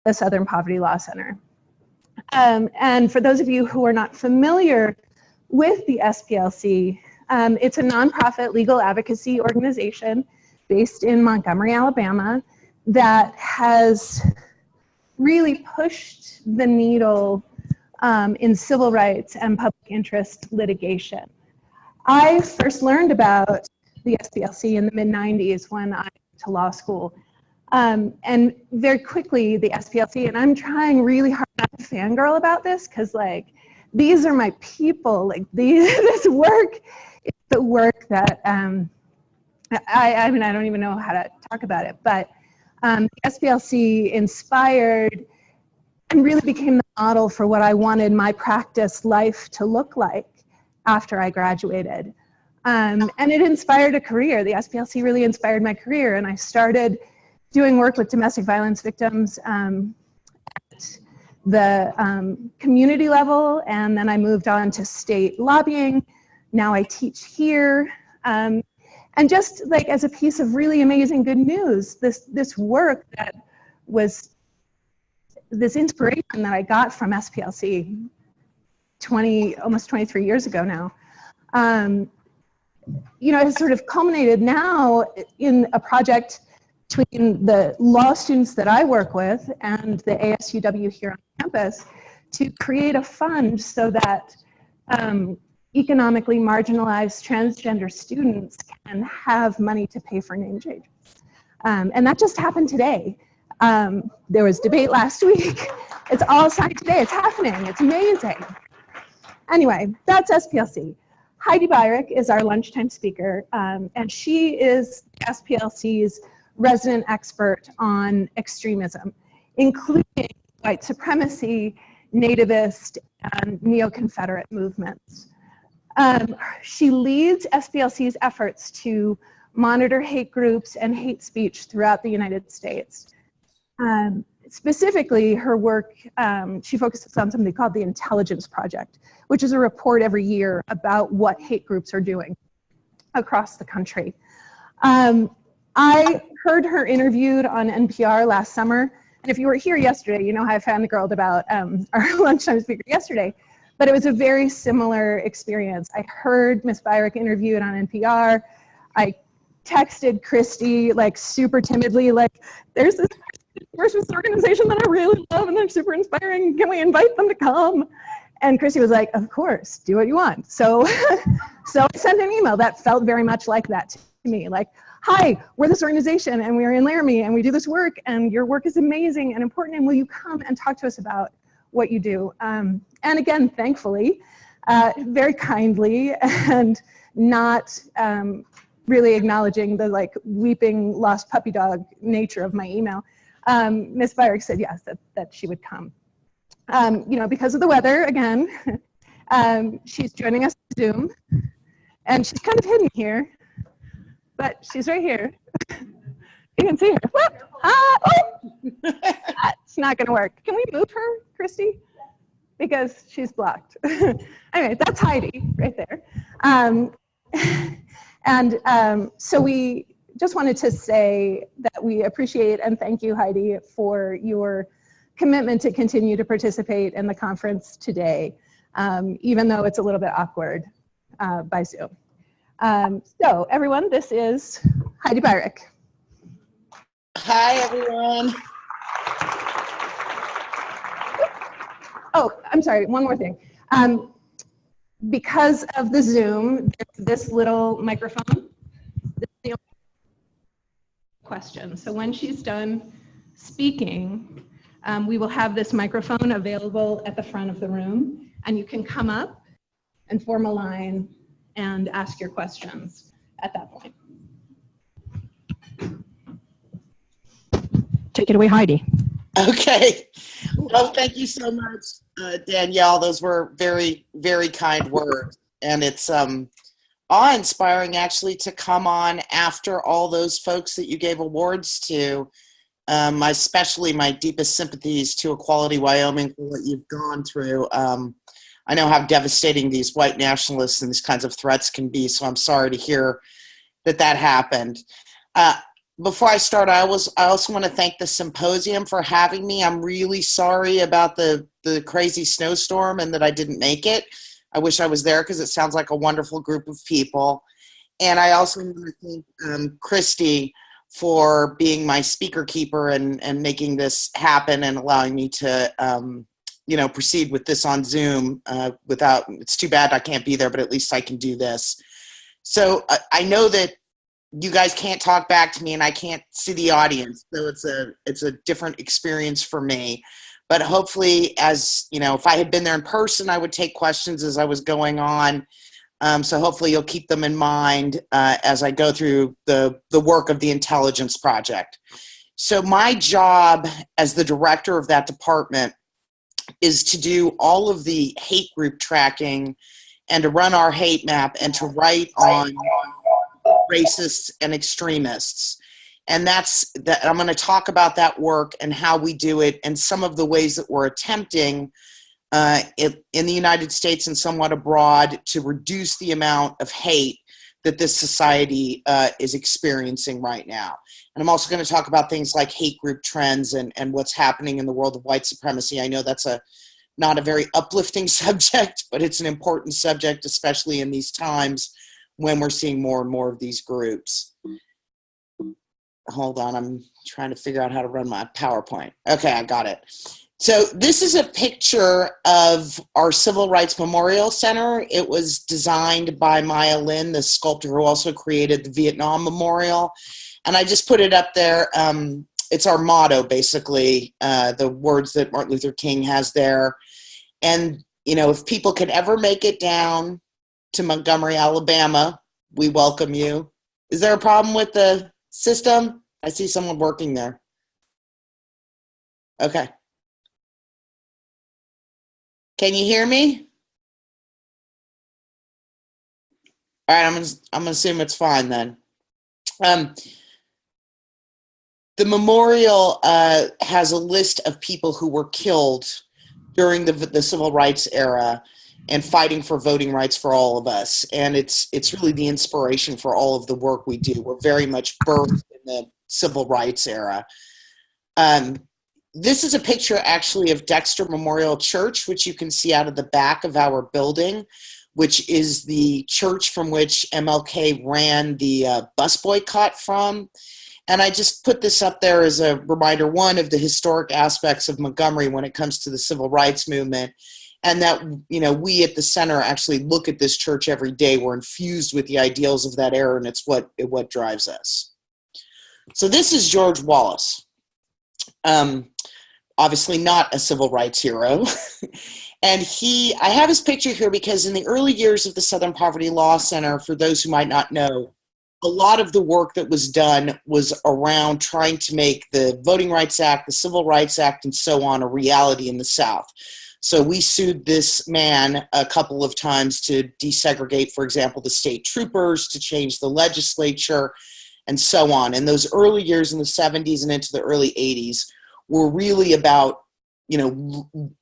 the Southern Poverty Law Center. And for those of you who are not familiar with the SPLC, it's a nonprofit legal advocacy organization based in Montgomery, Alabama, that has really pushed the needle in civil rights and public interest litigation. I first learned about the SPLC in the mid-90s when I went to law school. And very quickly, the SPLC, and I'm trying really hard not to fangirl about this, because like, these are my people, like this work is the work that, I mean, I don't even know how to talk about it, but the SPLC inspired and really became the model for what I wanted my practice life to look like after I graduated. And it inspired a career. The SPLC really inspired my career, and I started doing work with domestic violence victims at the community level, and then I moved on to state lobbying. Now I teach here. And just like as a piece of really amazing good news, this work that was this inspiration that I got from SPLC almost 23 years ago now, you know, has sort of culminated now in a project between the law students that I work with and the ASUW here on campus to create a fund so that economically marginalized transgender students can have money to pay for name changes. And that just happened today. There was debate last week. It's all signed today. It's happening. It's amazing. Anyway, that's SPLC. Heidi Beirich is our lunchtime speaker, and she is SPLC's resident expert on extremism, including white supremacy, nativist, and neo-Confederate movements. She leads SPLC's efforts to monitor hate groups and hate speech throughout the United States. Specifically, her work, she focuses on something called the Intelligence Project, which is a report every year about what hate groups are doing across the country. I heard her interviewed on NPR last summer, and if you were here yesterday, you know how I fangirled about our lunchtime speaker yesterday, but it was a very similar experience. I heard Ms. Beirich interviewed on NPR. I texted Christy, like super timidly, like, there's this organization that I really love and they're super inspiring. Can we invite them to come? And Christy was like, of course, do what you want. So, so I sent an email that felt very much like that to me. Like, hi, we're this organization and we're in Laramie and we do this work and your work is amazing and important, and will you come and talk to us about what you do? And again, thankfully, very kindly and not really acknowledging the like weeping lost puppy dog nature of my email, Ms. Beirich said yes, that she would come. You know, because of the weather, again, she's joining us on Zoom, and she's kind of hidden here, but she's right here. You can see her. Oh! It's not gonna work. Can we move her, Christy? Because she's blocked. Anyway, that's Heidi right there. So we just wanted to say that we appreciate and thank you, Heidi, for your commitment to continue to participate in the conference today, even though it's a little bit awkward by Zoom. So everyone, this is Heidi Beirich. Hi, everyone. Oh, I'm sorry, one more thing. Because of the Zoom, there's this little microphone. This is the question. So when she's done speaking, we will have this microphone available at the front of the room, and you can come up and form a line and ask your questions at that point. Take it away, Heidi. Okay. Well, thank you so much, Danielle. Those were very, very kind words. And it's awe-inspiring, actually, to come on after all those folks that you gave awards to. Especially my deepest sympathies to Equality Wyoming for what you've gone through. I know how devastating these white nationalists and these kinds of threats can be, so I'm sorry to hear that that happened. before I start, I also want to thank the symposium for having me. I'm really sorry about the crazy snowstorm and that I didn't make it. I wish I was there because it sounds like a wonderful group of people. And I also want to thank Christy for being my speaker keeper and making this happen and allowing me to, proceed with this on Zoom it's too bad I can't be there, but at least I can do this. So I know that you guys can't talk back to me and I can't see the audience. So it's a different experience for me. But hopefully, as you know, if I had been there in person, I would take questions as I was going on. So hopefully you'll keep them in mind as I go through the work of the Intelligence Project. So my job as the director of that department is to do all of the hate group tracking and to run our hate map and to write on racists and extremists. And I'm going to talk about that work and how we do it and some of the ways that we're attempting in the United States and somewhat abroad to reduce the amount of hate that this society is experiencing right now. And I'm also going to talk about things like hate group trends and what's happening in the world of white supremacy. I know that's not a very uplifting subject, but it's an important subject, especially in these times when we're seeing more and more of these groups. Hold on, I'm trying to figure out how to run my PowerPoint. Okay, I got it. So this is a picture of our Civil Rights Memorial Center. It was designed by Maya Lin, the sculptor who also created the Vietnam Memorial. And I just put it up there. It's our motto, basically, the words that Martin Luther King has there. And, if people can ever make it down to Montgomery, Alabama, we welcome you. Is there a problem with the system? I see someone working there. Okay. Can you hear me? All right, I'm gonna assume it's fine then. The memorial has a list of people who were killed during the civil rights era and fighting for voting rights for all of us. And it's really the inspiration for all of the work we do. We're very much birthed in the civil rights era. This is a picture actually of Dexter Memorial Church, which you can see out of the back of our building, which is the church from which MLK ran the bus boycott from. And I just put this up there as a reminder, one, of the historic aspects of Montgomery when it comes to the civil rights movement, and that, we at the center actually look at this church every day. We're infused with the ideals of that era, and it's what drives us. So this is George Wallace. Obviously not a civil rights hero. And I have his picture here because in the early years of the Southern Poverty Law Center, for those who might not know, a lot of the work that was done was around trying to make the Voting Rights Act, the Civil Rights Act, and so on a reality in the South. So we sued this man a couple of times to desegregate, for example, the state troopers, to change the legislature, and so on. And those early years in the 70s and into the early 80s were really about,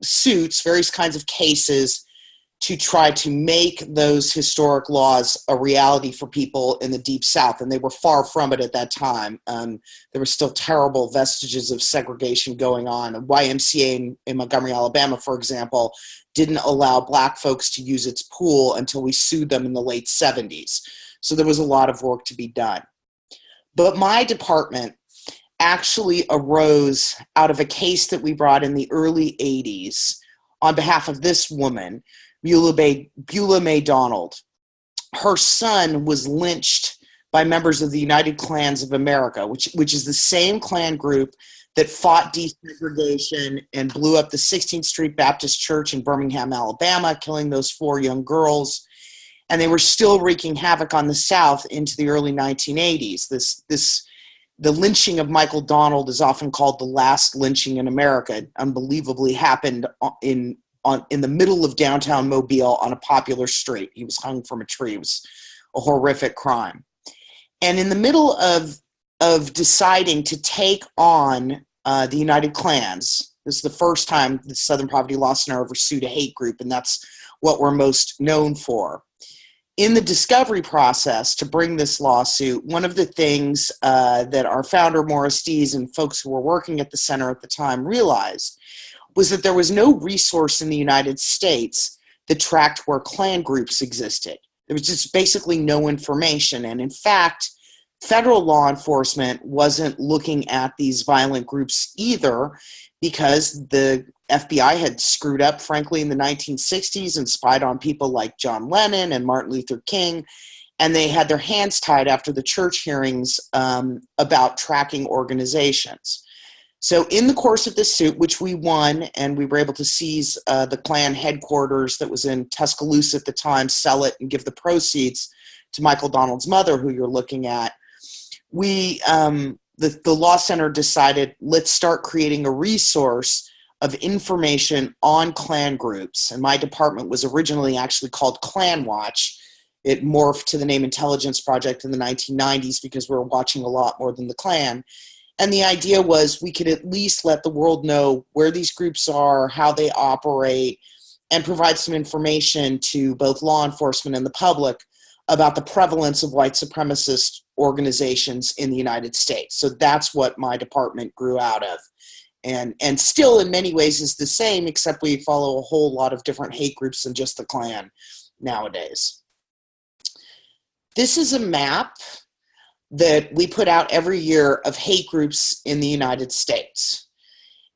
suits, various kinds of cases to try to make those historic laws a reality for people in the Deep South. And they were far from it at that time. There were still terrible vestiges of segregation going on. YMCA in Montgomery, Alabama, for example, didn't allow Black folks to use its pool until we sued them in the late 70s. So there was a lot of work to be done. But my department actually arose out of a case that we brought in the early 80s on behalf of this woman, Beulah May Donald. Her son was lynched by members of the United Klans of America, which is the same Klan group that fought desegregation and blew up the 16th Street Baptist Church in Birmingham, Alabama, killing those 4 young girls. And they were still wreaking havoc on the South into the early 1980s. The lynching of Michael Donald is often called the last lynching in America. It unbelievably happened in the middle of downtown Mobile on a popular street. He was hung from a tree. It was a horrific crime. And in the middle of deciding to take on the United Klans, this is the first time the Southern Poverty Law Center ever sued a hate group, and that's what we're most known for. in the discovery process to bring this lawsuit, one of the things that our founder, Morris Dees, and folks who were working at the center at the time realized was that there was no resource in the United States that tracked where Klan groups existed. There was just basically no information. And in fact, federal law enforcement wasn't looking at these violent groups either, because the FBI had screwed up, frankly, in the 1960s and spied on people like John Lennon and Martin Luther King, and they had their hands tied after the church hearings about tracking organizations. So in the course of this suit, which we won, and we were able to seize the Klan headquarters that was in Tuscaloosa at the time, sell it, and give the proceeds to Michael Donald's mother, who you're looking at, we, the Law Center decided, let's start creating a resource of information on Klan groups. And my department was originally actually called Klanwatch. It morphed to the name Intelligence Project in the 1990s because we were watching a lot more than the Klan. And the idea was we could at least let the world know where these groups are, how they operate, and provide some information to both law enforcement and the public about the prevalence of white supremacist organizations in the United States. So that's what my department grew out of. And still in many ways is the same, except we follow a whole lot of different hate groups than just the Klan nowadays. This is a map that we put out every year of hate groups in the United States.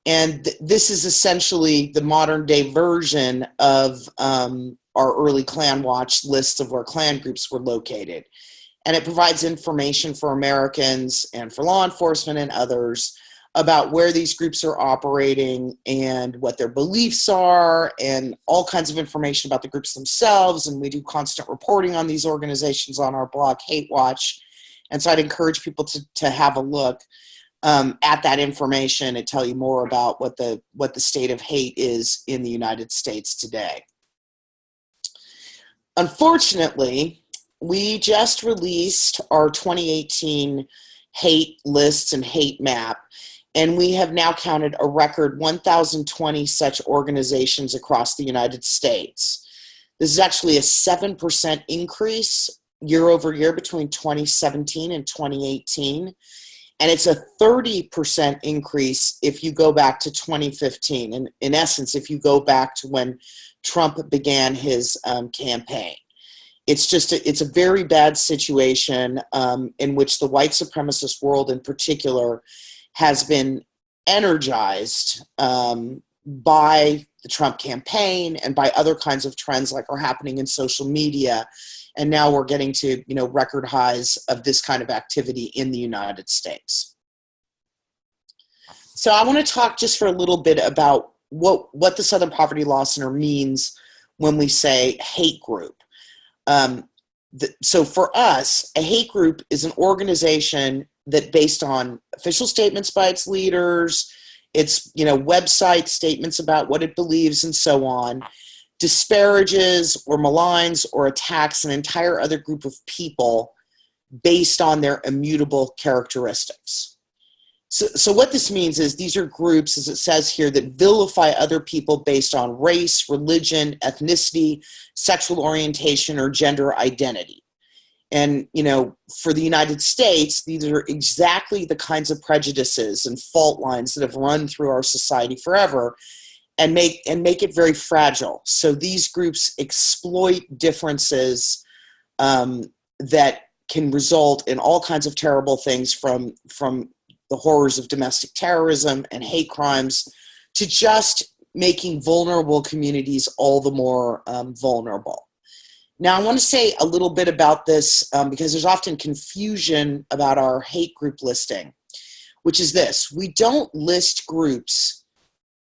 And this is essentially the modern day version of our early Klanwatch list of where Klan groups were located. And it provides information for Americans and for law enforcement and others about where these groups are operating and what their beliefs are, and all kinds of information about the groups themselves. And we do constant reporting on these organizations on our blog, Hatewatch. And so I'd encourage people to have a look at that information and tell you more about what the state of hate is in the United States today. Unfortunately, we just released our 2018 hate lists and hate map, and we have now counted a record 1,020 such organizations across the United States. This is actually a 7% increase year over year between 2017 and 2018. And it's a 30% increase if you go back to 2015. And in essence, if you go back to when Trump began his campaign. It's a very bad situation in which the white supremacist world in particular has been energized by the Trump campaign and by other kinds of trends like are happening in social media. And now we're getting to, record highs of this kind of activity in the United States. So I want to talk just for a little bit about what the Southern Poverty Law Center means when we say hate group. So for us, a hate group is an organization that, based on official statements by its leaders, its website statements about what it believes and so on, disparages or maligns or attacks an entire other group of people based on their immutable characteristics. So what this means is these are groups, as it says here, that vilify other people based on race, religion, ethnicity, sexual orientation, or gender identity. And, for the United States, these are exactly the kinds of prejudices and fault lines that have run through our society forever and make it very fragile. So these groups exploit differences that can result in all kinds of terrible things, from the horrors of domestic terrorism and hate crimes to just making vulnerable communities all the more vulnerable. Now, I want to say a little bit about this because there's often confusion about our hate group listing, which is this: we don't list groups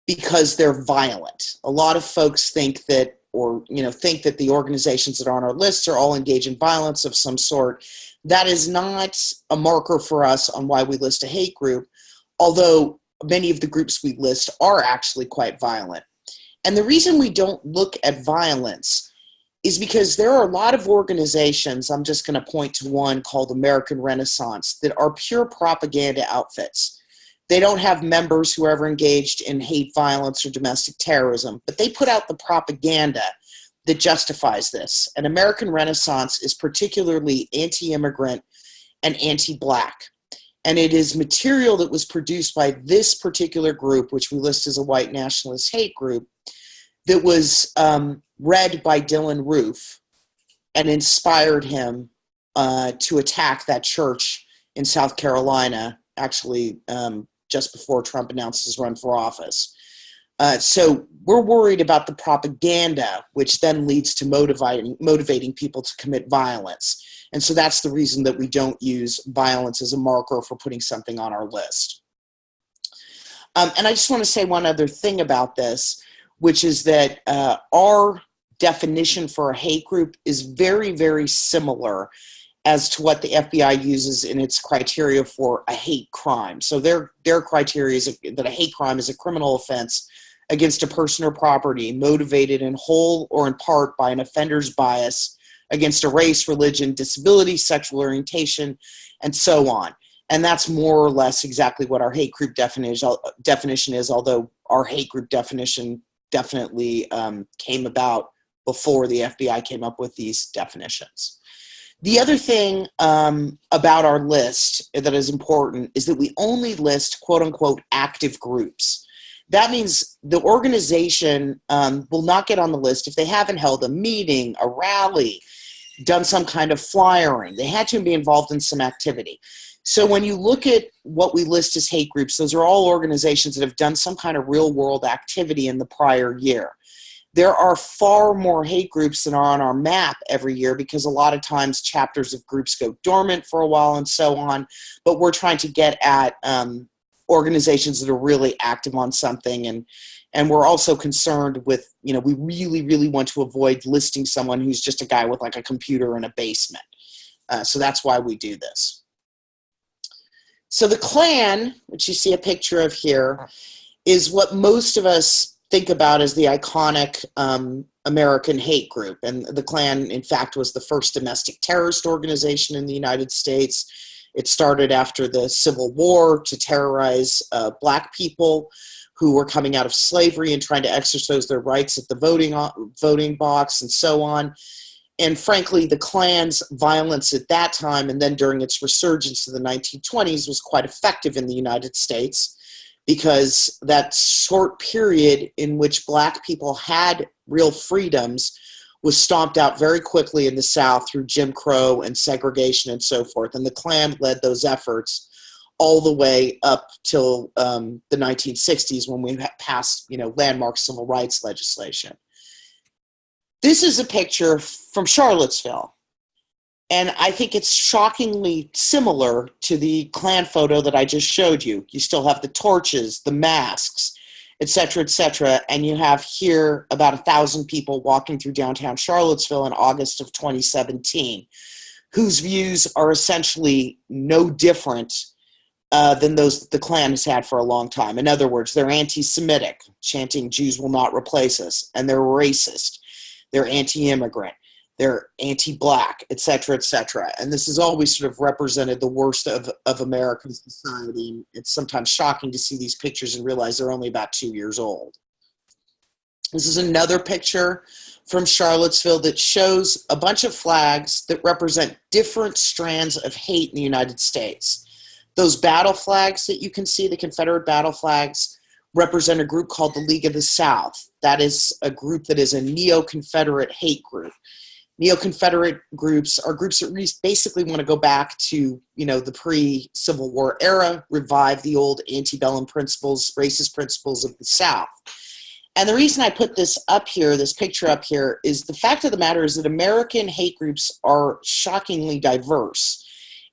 because they're violent. A lot of folks think that, think that the organizations that are on our lists are all engaged in violence of some sort. That is not a marker for us on why we list a hate group, although many of the groups we list are actually quite violent. And the reason we don't look at violence is because there are a lot of organizations, I'm just going to point to one called American Renaissance, that are pure propaganda outfits. They don't have members who are ever engaged in hate violence or domestic terrorism, but they put out the propaganda that justifies this. An American Renaissance is particularly anti-immigrant and anti-Black. And it is material that was produced by this particular group, which we list as a white nationalist hate group, that was read by Dylan Roof and inspired him to attack that church in South Carolina, actually just before Trump announced his run for office. So we're worried about the propaganda, which then leads to motivating people to commit violence. And so that's the reason that we don't use violence as a marker for putting something on our list. And I just want to say one other thing about this, which is that our definition for a hate group is very, very similar as to what the FBI uses in its criteria for a hate crime. So their criteria is that a hate crime is a criminal offense against a person or property motivated in whole or in part by an offender's bias against a race, religion, disability, sexual orientation, and so on. And that's more or less exactly what our hate group definition is, although our hate group definition definitely came about before the FBI came up with these definitions. The other thing about our list that is important is that we only list quote-unquote active groups. That means the organization will not get on the list if they haven't held a meeting, a rally, done some kind of flyering. They had to be involved in some activity. So when you look at what we list as hate groups, those are all organizations that have done some kind of real-world activity in the prior year. There are far more hate groups than are on our map every year because a lot of times chapters of groups go dormant for a while and so on, but we're trying to get at organizations that are really active on something, and we're also concerned with, we really, really want to avoid listing someone who's just a guy with like a computer in a basement. So that's why we do this. So the Klan, which you see a picture of here, is what most of us think about as the iconic American hate group. And the Klan, in fact, was the first domestic terrorist organization in the United States. It started after the Civil War to terrorize Black people who were coming out of slavery and trying to exercise their rights at the voting box and so on. And frankly, the Klan's violence at that time and then during its resurgence in the 1920s was quite effective in the United States because that short period in which Black people had real freedoms was stomped out very quickly in the South through Jim Crow and segregation and so forth. And the Klan led those efforts all the way up till the 1960s when we passed, landmark civil rights legislation. This is a picture from Charlottesville, and I think it's shockingly similar to the Klan photo that I just showed you. You still have the torches, the masks, et cetera, and you have here about 1,000 people walking through downtown Charlottesville in August of 2017, whose views are essentially no different than those that the Klan has had for a long time. In other words, they're anti-Semitic, chanting "Jews will not replace us," and they're racist. They're anti-immigrant, they're anti-Black, et cetera, and this has always sort of represented the worst of American society. It's sometimes shocking to see these pictures and realize they're only about 2 years old. This is another picture from Charlottesville that shows a bunch of flags that represent different strands of hate in the United States. Those battle flags that you can see, the Confederate battle flags, represent a group called the League of the South. That is a group that is a neo-Confederate hate group. Neo-Confederate groups are groups that basically want to go back to, the pre-Civil War era, revive the old antebellum principles, racist principles of the South. And the reason I put this up here, this picture up here, is the fact of the matter is that American hate groups are shockingly diverse.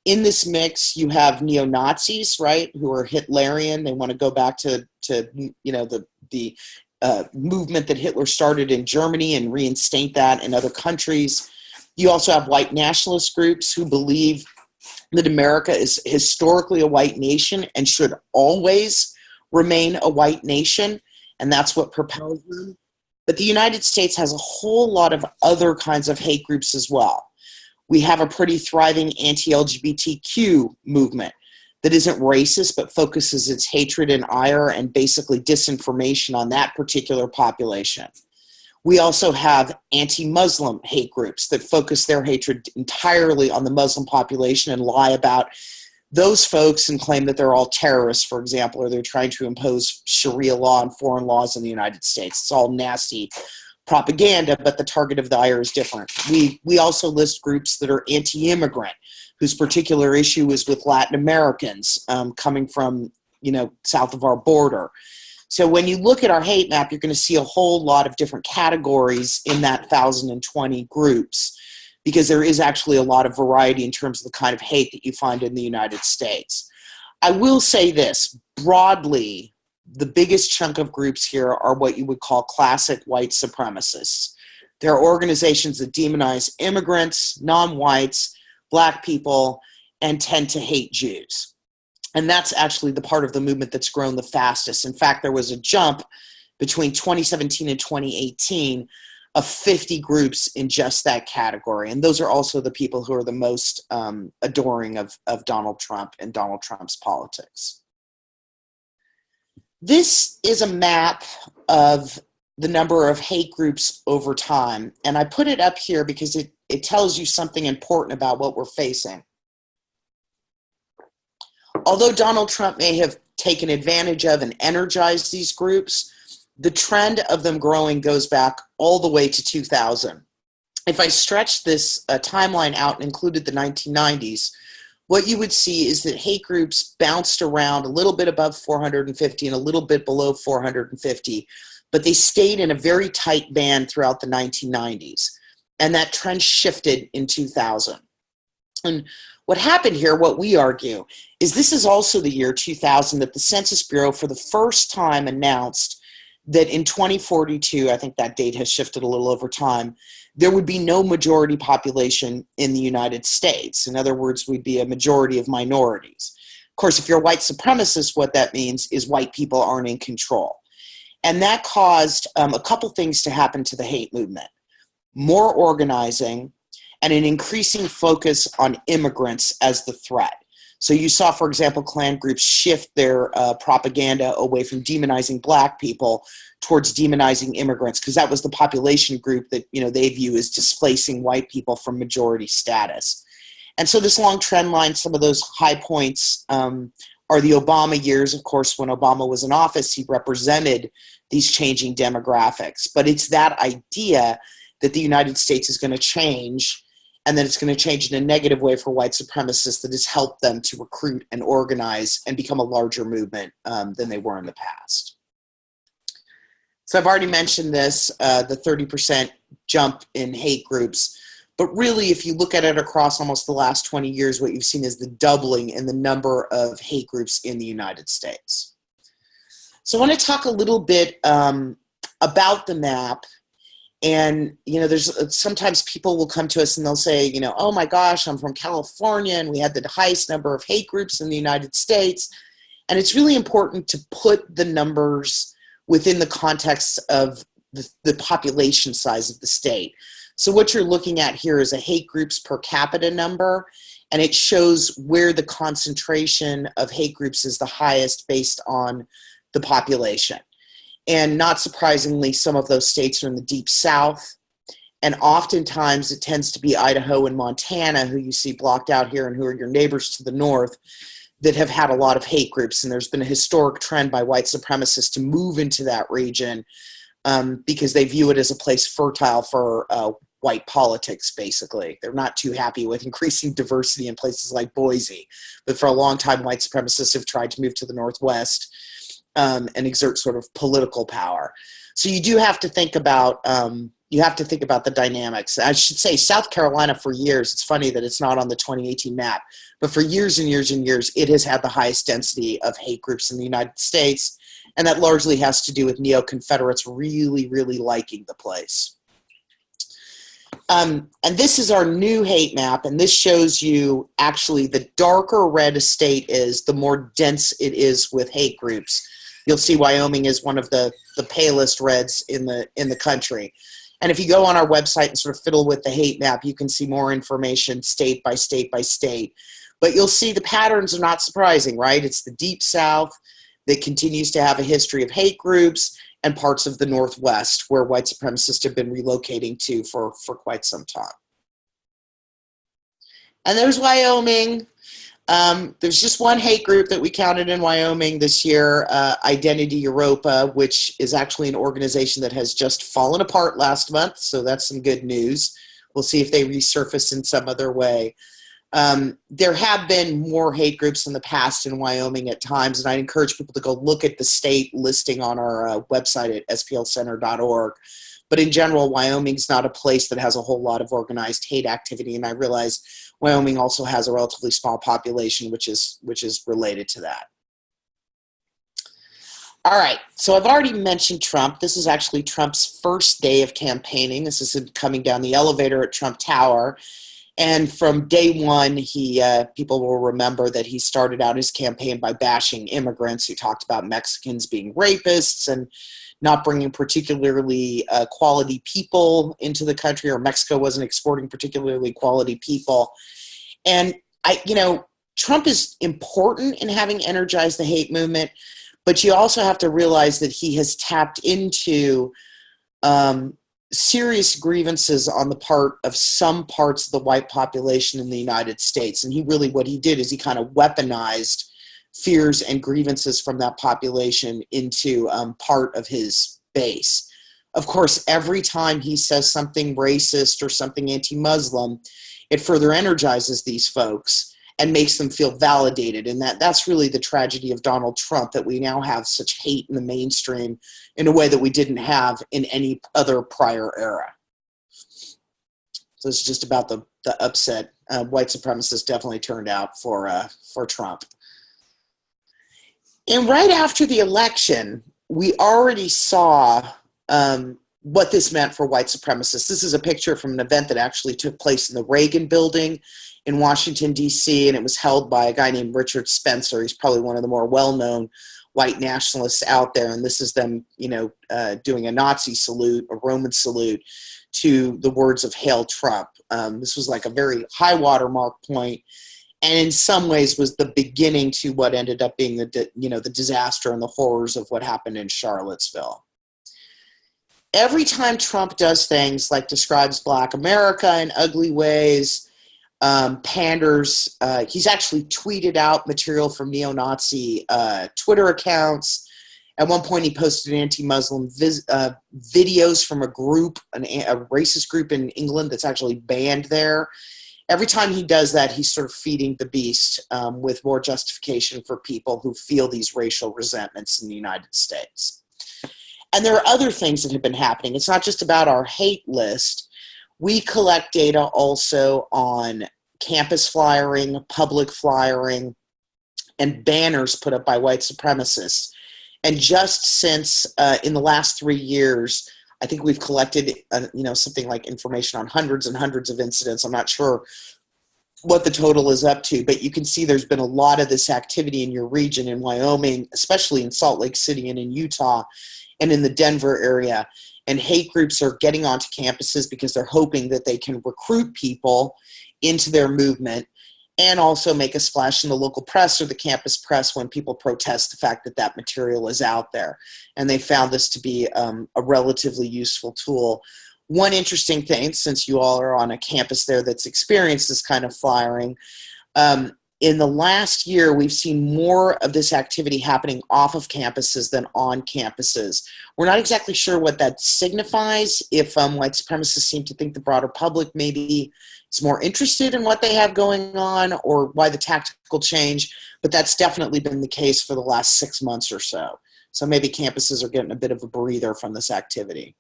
In this mix, you have neo-Nazis, right, who are Hitlerian. They want to go back to the movement that Hitler started in Germany and reinstate that in other countries. You also have white nationalist groups who believe that America is historically a white nation and should always remain a white nation, and that's what propels them. But the United States has a whole lot of other kinds of hate groups as well. We have a pretty thriving anti-LGBTQ movement that isn't racist but focuses its hatred and ire and basically disinformation on that particular population. We also have anti-Muslim hate groups that focus their hatred entirely on the Muslim population and lie about those folks and claim that they're all terrorists, for example, or they're trying to impose Sharia law and foreign laws in the United States. It's all nasty propaganda, but the target of the ire is different. We also list groups that are anti-immigrant, whose particular issue is with Latin Americans coming from, south of our border. So when you look at our hate map, you're going to see a whole lot of different categories in that 1,020 groups, because there is actually a lot of variety in terms of the kind of hate that you find in the United States. I will say this, broadly, the biggest chunk of groups here are what you would call classic white supremacists. There are organizations that demonize immigrants, non-whites, Black people, and tend to hate Jews. And that's actually the part of the movement that's grown the fastest. In fact, there was a jump between 2017 and 2018 of 50 groups in just that category. And those are also the people who are the most adoring of Donald Trump and Donald Trump's politics. This is a map of the number of hate groups over time. And I put it up here because it tells you something important about what we're facing. Although Donald Trump may have taken advantage of and energized these groups, the trend of them growing goes back all the way to 2000. If I stretched this timeline out and included the 1990s, what you would see is that hate groups bounced around a little bit above 450 and a little bit below 450, but they stayed in a very tight band throughout the 1990s. And that trend shifted in 2000. And what happened here, what we argue, is this is also the year 2000 that the Census Bureau for the first time announced that in 2042, I think that date has shifted a little over time, there would be no majority population in the United States. In other words, we'd be a majority of minorities. Of course, if you're a white supremacist, what that means is white people aren't in control. And that caused a couple things to happen to the hate movement. More organizing and an increasing focus on immigrants as the threat. So you saw, for example, Klan groups shift their propaganda away from demonizing Black people towards demonizing immigrants, because that was the population group that they view as displacing white people from majority status. And so this long trend line, some of those high points are the Obama years. Of course, when Obama was in office, he represented these changing demographics. But it's that idea that the United States is going to change, and that it's going to change in a negative way for white supremacists, that has helped them to recruit and organize and become a larger movement than they were in the past. So I've already mentioned this, the 30% jump in hate groups. But really, if you look at it across almost the last 20 years, what you've seen is the doubling in the number of hate groups in the United States. So I want to talk a little bit about the map. And, there's sometimes people will come to us and they'll say, oh my gosh, I'm from California and we had the highest number of hate groups in the United States. And it's really important to put the numbers within the context of the population size of the state. So what you're looking at here is a hate groups per capita number, and it shows where the concentration of hate groups is the highest based on the population. And not surprisingly, some of those states are in the deep South. And oftentimes it tends to be Idaho and Montana, who you see blocked out here and who are your neighbors to the north, that have had a lot of hate groups. And there's been a historic trend by white supremacists to move into that region because they view it as a place fertile for white politics, basically. They're not too happy with increasing diversity in places like Boise. But for a long time, white supremacists have tried to move to the Northwest and exert sort of political power. So you do have to think about the dynamics. I should say South Carolina for years, it's funny that it's not on the 2018 map, but for years and years and years, it has had the highest density of hate groups in the United States. And that largely has to do with neo-Confederates really, really liking the place. And this is our new hate map, and this shows you actually the darker red a state is, the more dense it is with hate groups. You'll see Wyoming is one of the palest reds in the country. And if you go on our website and sort of fiddle with the hate map, you can see more information state by state by state. But you'll see the patterns are not surprising, right? It's the deep South that continues to have a history of hate groups. and parts of the Northwest where white supremacists have been relocating to for quite some time. And there's Wyoming. There's just one hate group that we counted in Wyoming this year, Identity Europa, which is actually an organization that has just fallen apart last month, so that's some good news. We'll see if they resurface in some other way. There have been more hate groups in the past in Wyoming at times, and I encourage people to go look at the state listing on our website at splcenter.org. But in general, Wyoming's not a place that has a whole lot of organized hate activity, and I realize Wyoming also has a relatively small population, which is related to that. All right, so I've already mentioned Trump. This is actually Trump's first day of campaigning. This is him coming down the elevator at Trump Tower. And from day one, people will remember that he started out his campaign by bashing immigrants. He talked about Mexicans being rapists and not bringing particularly quality people into the country, or Mexico wasn't exporting particularly quality people. And Trump is important in having energized the hate movement, but you also have to realize that he has tapped into serious grievances on the part of some parts of the white population in the United States. And what he did is he kind of weaponized fears and grievances from that population into part of his base. Of course, every time he says something racist or something anti-Muslim, it further energizes these folks and makes them feel validated. And that's really the tragedy of Donald Trump, that we now have such hate in the mainstream in a way that we didn't have in any other prior era. So it's just about the upset. White supremacists definitely turned out for Trump. And right after the election, we already saw what this meant for white supremacists. This is a picture from an event that actually took place in the Reagan Building in Washington, D.C., and it was held by a guy named Richard Spencer. He's probably one of the more well-known white nationalists out there, and this is them, doing a Nazi salute, a Roman salute, to the words of "Hail Trump." This was like a very high watermark point, and in some ways was the beginning to what ended up being the disaster and the horrors of what happened in Charlottesville. Every time Trump does things like describes Black America in ugly ways, panders, he's actually tweeted out material from neo-Nazi Twitter accounts. At one point, he posted anti-Muslim videos from a racist group in England that's actually banned there. Every time he does that, he's sort of feeding the beast with more justification for people who feel these racial resentments in the United States. And there are other things that have been happening. It's not just about our hate list. We collect data also on campus flyering, public flyering, and banners put up by white supremacists. And just since in the last 3 years, I think we've collected something like information on hundreds and hundreds of incidents. I'm not sure what the total is up to, but you can see there's been a lot of this activity in your region, in Wyoming, especially in Salt Lake City and in Utah and in the Denver area. And hate groups are getting onto campuses because they're hoping that they can recruit people into their movement and also make a splash in the local press or the campus press when people protest the fact that that material is out there. And they found this to be a relatively useful tool. One interesting thing, since you all are on a campus there that's experienced this kind of firing, in the last year, we've seen more of this activity happening off of campuses than on campuses. We're not exactly sure what that signifies, if white supremacists seem to think the broader public maybe is more interested in what they have going on, or why the tactical change, but that's definitely been the case for the last 6 months or so. So maybe campuses are getting a bit of a breather from this activity.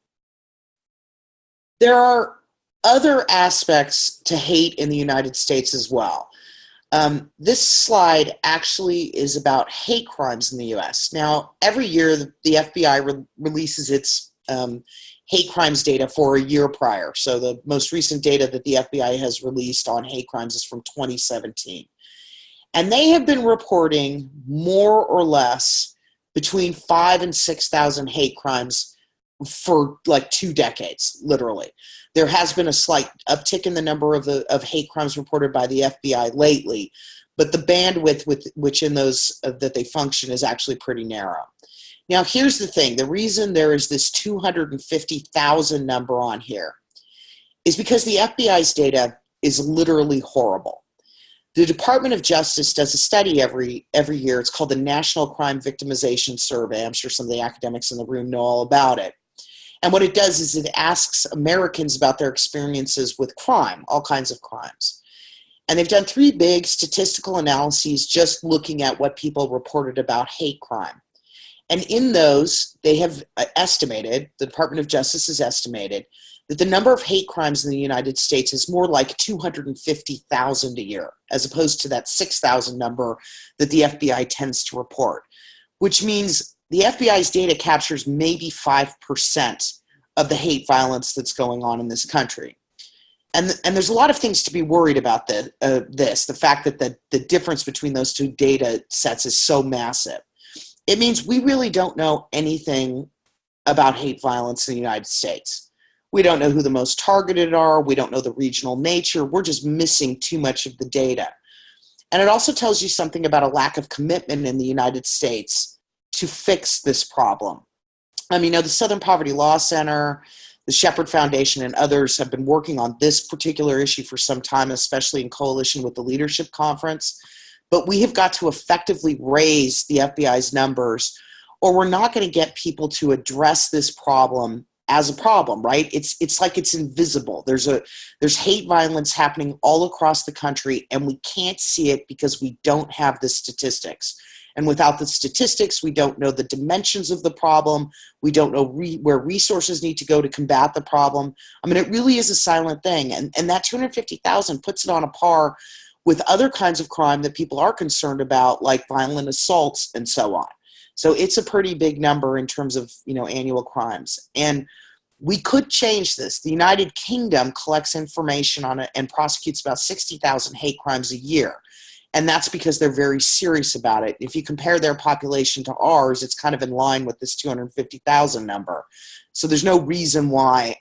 There are other aspects to hate in the United States as well. This slide actually is about hate crimes in the U.S. Now, every year the FBI releases its hate crimes data for a year prior. So the most recent data that the FBI has released on hate crimes is from 2017. And they have been reporting more or less between 5,000 and 6,000 hate crimes for like 2 decades, literally. There has been a slight uptick in the number of hate crimes reported by the FBI lately, but the bandwidth with which in those that they function is actually pretty narrow. Now, here's the thing. The reason there is this 250,000 number on here is because the FBI's data is literally horrible. The Department of Justice does a study every year. It's called the National Crime Victimization Survey. I'm sure some of the academics in the room know all about it. And what it does is it asks Americans about their experiences with crime, all kinds of crimes. And they've done 3 big statistical analyses just looking at what people reported about hate crime. And in those, they have estimated, the Department of Justice has estimated, that the number of hate crimes in the United States is more like 250,000 a year, as opposed to that 6,000 number that the FBI tends to report, which means the FBI's data captures maybe 5% of the hate violence that's going on in this country. And there's a lot of things to be worried about the fact that the difference between those 2 data sets is so massive. It means we really don't know anything about hate violence in the United States. We don't know who the most targeted are. We don't know the regional nature. We're just missing too much of the data. And it also tells you something about a lack of commitment in the United States to fix this problem. I mean, the Southern Poverty Law Center, the Shepherd Foundation, and others have been working on this particular issue for some time, especially in coalition with the Leadership Conference. But we have got to effectively raise the FBI's numbers, or we're not going to get people to address this problem as a problem, right? It's like it's invisible. There's hate violence happening all across the country, and we can't see it because we don't have the statistics. And without the statistics, we don't know the dimensions of the problem. We don't know where resources need to go to combat the problem. I mean, it really is a silent thing. And that 250,000 puts it on a par with other kinds of crime that people are concerned about, like violent assaults and so on. So it's a pretty big number in terms of, annual crimes. And we could change this. The United Kingdom collects information on it and prosecutes about 60,000 hate crimes a year. And that's because they're very serious about it. If you compare their population to ours, it's kind of in line with this 250,000 number. So there's no reason why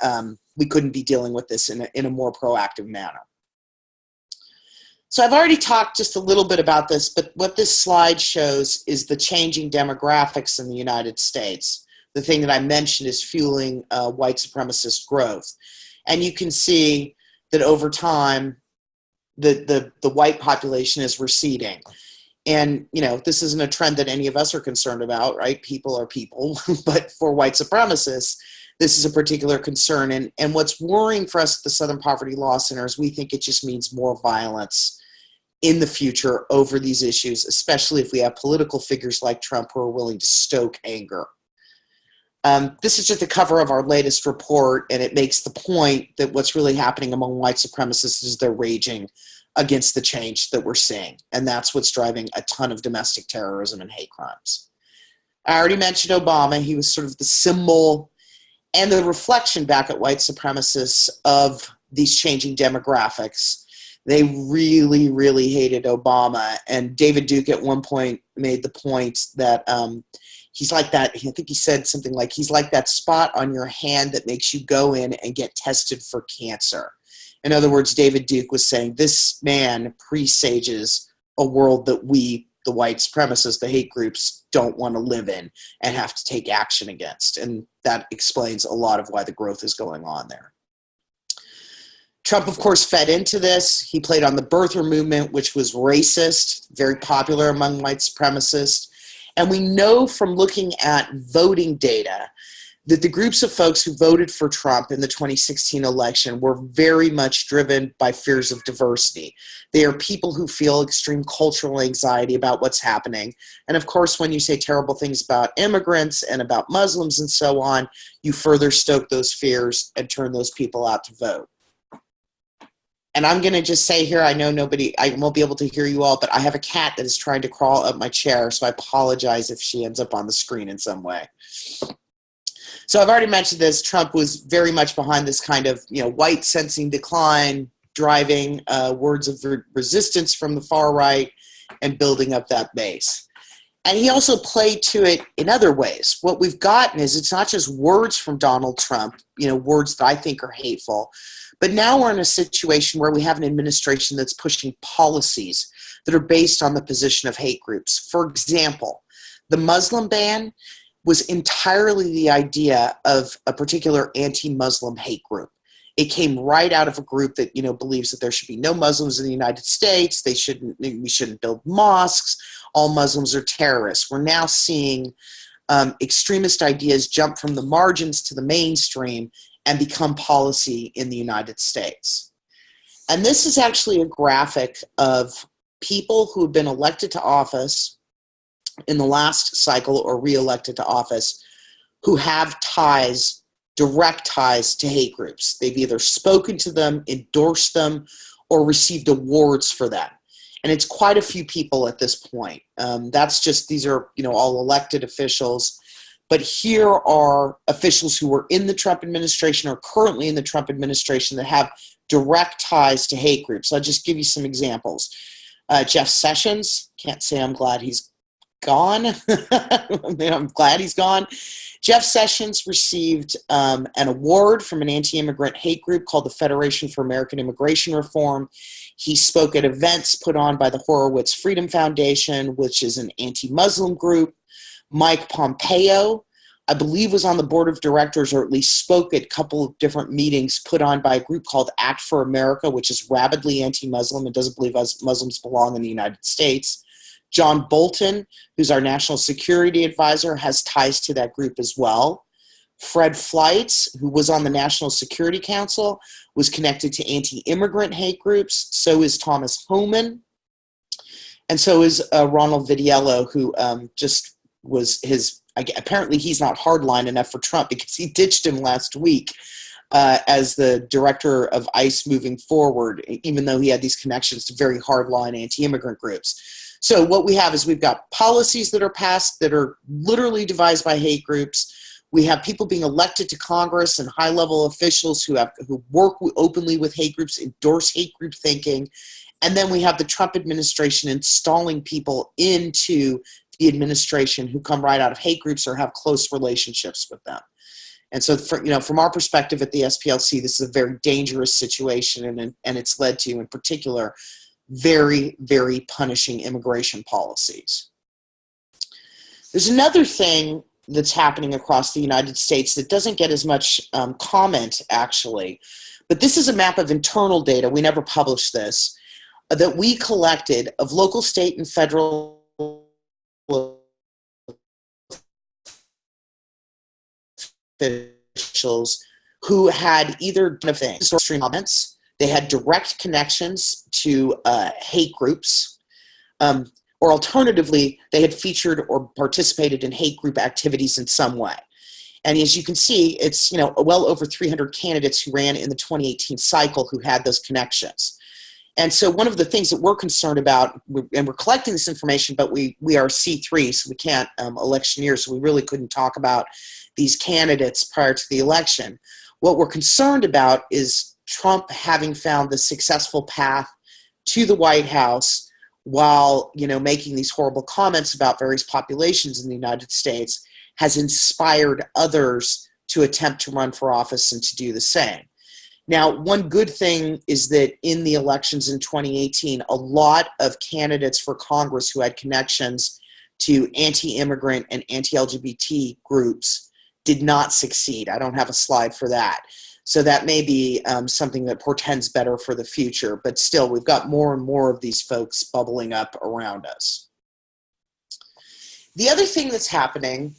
we couldn't be dealing with this in a more proactive manner. So I've already talked just a little bit about this, but what this slide shows is the changing demographics in the United States. The thing that I mentioned is fueling white supremacist growth. And you can see that over time, the white population is receding. And, this isn't a trend that any of us are concerned about, right? People are people, but for white supremacists, this is a particular concern. And what's worrying for us at the Southern Poverty Law Center is we think it just means more violence in the future over these issues, especially if we have political figures like Trump who are willing to stoke anger. This is just the cover of our latest report, and it makes the point that what's really happening among white supremacists is they're raging against the change that we're seeing, and that's what's driving a ton of domestic terrorism and hate crimes. I already mentioned Obama. He was sort of the symbol and the reflection back at white supremacists of these changing demographics. They really, really hated Obama, and David Duke at one point made the point that he's like that, I think he said something like, he's like that spot on your hand that makes you go in and get tested for cancer. In other words, David Duke was saying this man presages a world that we, the white supremacists, the hate groups, don't want to live in and have to take action against. And that explains a lot of why the growth is going on there. Trump, of course, fed into this. He played on the birther movement, which was racist, very popular among white supremacists. And we know from looking at voting data that the groups of folks who voted for Trump in the 2016 election were very much driven by fears of diversity. They are people who feel extreme cultural anxiety about what's happening. And of course, when you say terrible things about immigrants and about Muslims and so on, you further stoke those fears and turn those people out to vote. And I'm going to just say here, I know I won't be able to hear you all, but I have a cat that is trying to crawl up my chair, so I apologize if she ends up on the screen in some way. So I've already mentioned this. Trump was very much behind this kind of, white sensing decline, driving words of resistance from the far right and building up that base. And he also played to it in other ways. What we've gotten is it's not just words from Donald Trump, words that I think are hateful, but now we're in a situation where we have an administration that's pushing policies that are based on the position of hate groups. For example, the Muslim ban was entirely the idea of a particular anti-Muslim hate group. It came right out of a group that, believes that there should be no Muslims in the United States. We shouldn't build mosques. All Muslims are terrorists. We're now seeing extremist ideas jump from the margins to the mainstream and become policy in the United States. And this is actually a graphic of people who have been elected to office in the last cycle or re-elected to office who have ties, direct ties to hate groups. They've either spoken to them, endorsed them, or received awards for them. And it's quite a few people at this point. These are, all elected officials. But here are officials who were in the Trump administration or currently in the Trump administration that have direct ties to hate groups. I'll just give you some examples. Jeff Sessions, can't say I'm glad he's gone. I'm glad he's gone. Jeff Sessions received an award from an anti-immigrant hate group called the Federation for American Immigration Reform. He spoke at events put on by the Horowitz Freedom Foundation, which is an anti-Muslim group. Mike Pompeo, I believe, was on the board of directors or at least spoke at a couple of different meetings put on by a group called Act for America, which is rabidly anti-Muslim and doesn't believe us Muslims belong in the United States. John Bolton, who's our national security advisor, has ties to that group as well. Fred Fleitz, who was on the National Security Council, was connected to anti-immigrant hate groups. So is Thomas Homan. And so is Ronald Vitiello, who just was apparently he's not hardline enough for Trump because he ditched him last week as the director of ICE moving forward, even though he had these connections to very hardline anti-immigrant groups. So what we have is we've got policies that are passed that are literally devised by hate groups. We have people being elected to Congress and high-level officials who work openly with hate groups, endorse hate group thinking. And then we have the Trump administration installing people into the administration who come right out of hate groups or have close relationships with them. And so, from our perspective at the SPLC, this is a very dangerous situation, and it's led to, in particular, very, very punishing immigration policies. There's another thing that's happening across the United States that doesn't get as much comment, actually. But this is a map of internal data. We never published this, that we collected of local, state, and federal officials who had either done things or extreme comments. They had direct connections to hate groups, or alternatively, they had featured or participated in hate group activities in some way. And as you can see, it's well over 300 candidates who ran in the 2018 cycle who had those connections. And so one of the things that we're concerned about, and we're collecting this information, but we are C3, so we can't electioneer, so we really couldn't talk about these candidates prior to the election. What we're concerned about is Trump having found the successful path to the White House while, making these horrible comments about various populations in the United States has inspired others to attempt to run for office and to do the same. Now, one good thing is that in the elections in 2018, a lot of candidates for Congress who had connections to anti-immigrant and anti-LGBT groups did not succeed. I don't have a slide for that. So that may be something that portends better for the future. But still, we've got more and more of these folks bubbling up around us. The other thing that's happening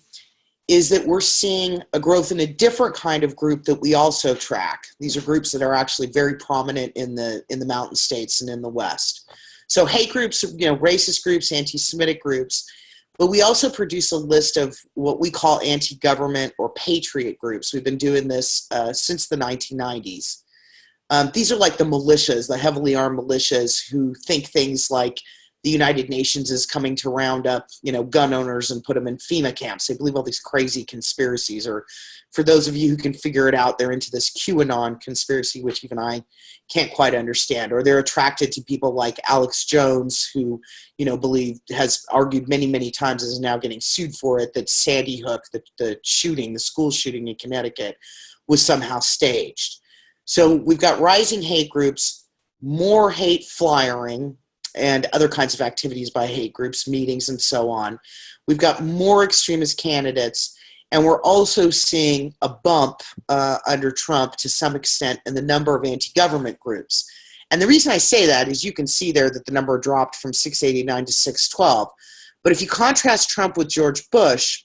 is that we're seeing a growth in a different kind of group that we also track. These are groups that are actually very prominent in the Mountain States and in the West. So hate groups, racist groups, anti-Semitic groups, but we also produce a list of what we call anti-government or patriot groups. We've been doing this since the 1990s. These are like the militias, the heavily armed militias who think things like the United Nations is coming to round up, gun owners and put them in FEMA camps. They believe all these crazy conspiracies, or for those of you who can figure it out, they're into this QAnon conspiracy, which even I can't quite understand. Or they're attracted to people like Alex Jones, who, has argued many, many times, is now getting sued for it, that Sandy Hook, the school shooting in Connecticut, was somehow staged. So we've got rising hate groups, more hate flyering, and other kinds of activities by hate groups, meetings, and so on. We've got more extremist candidates, and we're also seeing a bump under Trump to some extent in the number of anti-government groups. And the reason I say that is you can see there that the number dropped from 689 to 612. But if you contrast Trump with George Bush,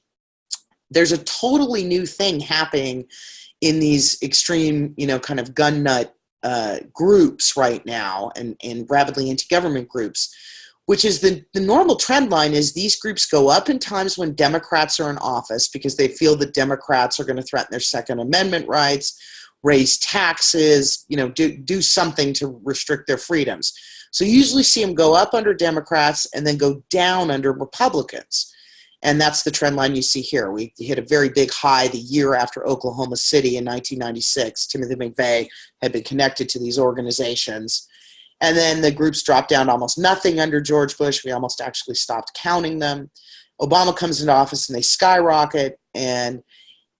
there's a totally new thing happening in these extreme, kind of gun nut groups right now, and rapidly anti-government groups, which is the normal trend line is these groups go up in times when Democrats are in office because they feel that Democrats are going to threaten their Second Amendment rights, raise taxes, do something to restrict their freedoms. So you usually see them go up under Democrats and then go down under Republicans. And that's the trend line you see here. We hit a very big high the year after Oklahoma City in 1996. Timothy McVeigh had been connected to these organizations. And then the groups dropped down to almost nothing under George Bush. We almost actually stopped counting them. Obama comes into office and they skyrocket. And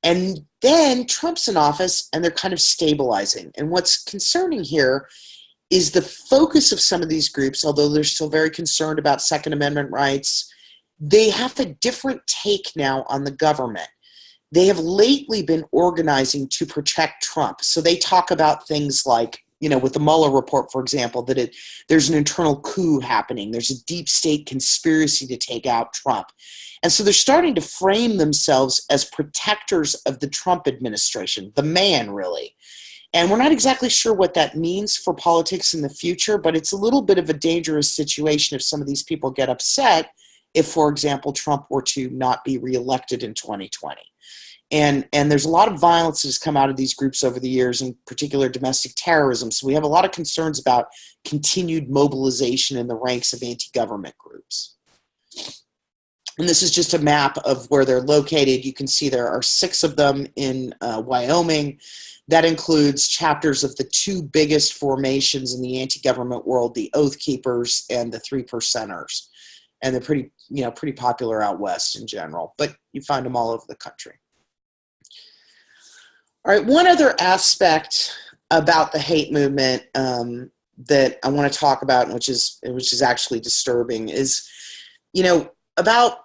then Trump's in office and they're kind of stabilizing. And what's concerning here is the focus of some of these groups, although they're still very concerned about Second Amendment rights, they have a different take now on the government. They have lately been organizing to protect Trump. So they talk about things like, with the Mueller report, for example, that there's an internal coup happening. There's a deep state conspiracy to take out Trump. And so they're starting to frame themselves as protectors of the Trump administration, the man, really. And we're not exactly sure what that means for politics in the future, but it's a little bit of a dangerous situation if some of these people get upset if, for example, Trump were to not be reelected in 2020. And there's a lot of violence that has come out of these groups over the years, in particular domestic terrorism. So we have a lot of concerns about continued mobilization in the ranks of anti-government groups. And this is just a map of where they're located. You can see there are 6 of them in Wyoming. That includes chapters of the 2 biggest formations in the anti-government world, the Oath Keepers and the 3 Percenters. And they're pretty popular out west in general, but you find them all over the country. All right, one other aspect about the hate movement that I want to talk about, which is actually disturbing, is, about,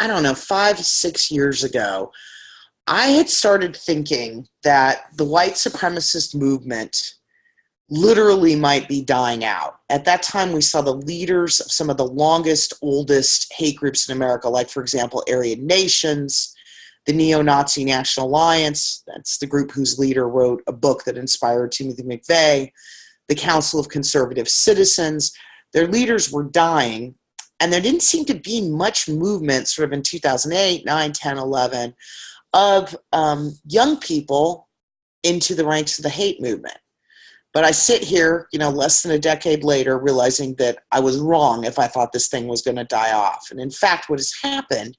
5-6 years ago, I had started thinking that the white supremacist movement literally might be dying out. At that time, we saw the leaders of some of the longest, oldest hate groups in America, like, for example, Aryan Nations, the Neo-Nazi National Alliance, that's the group whose leader wrote a book that inspired Timothy McVeigh, the Council of Conservative Citizens. Their leaders were dying, and there didn't seem to be much movement sort of in 2008, 9, 10, 11 of young people into the ranks of the hate movement. But I sit here, less than a decade later, realizing that I was wrong if I thought this thing was going to die off. And in fact, what has happened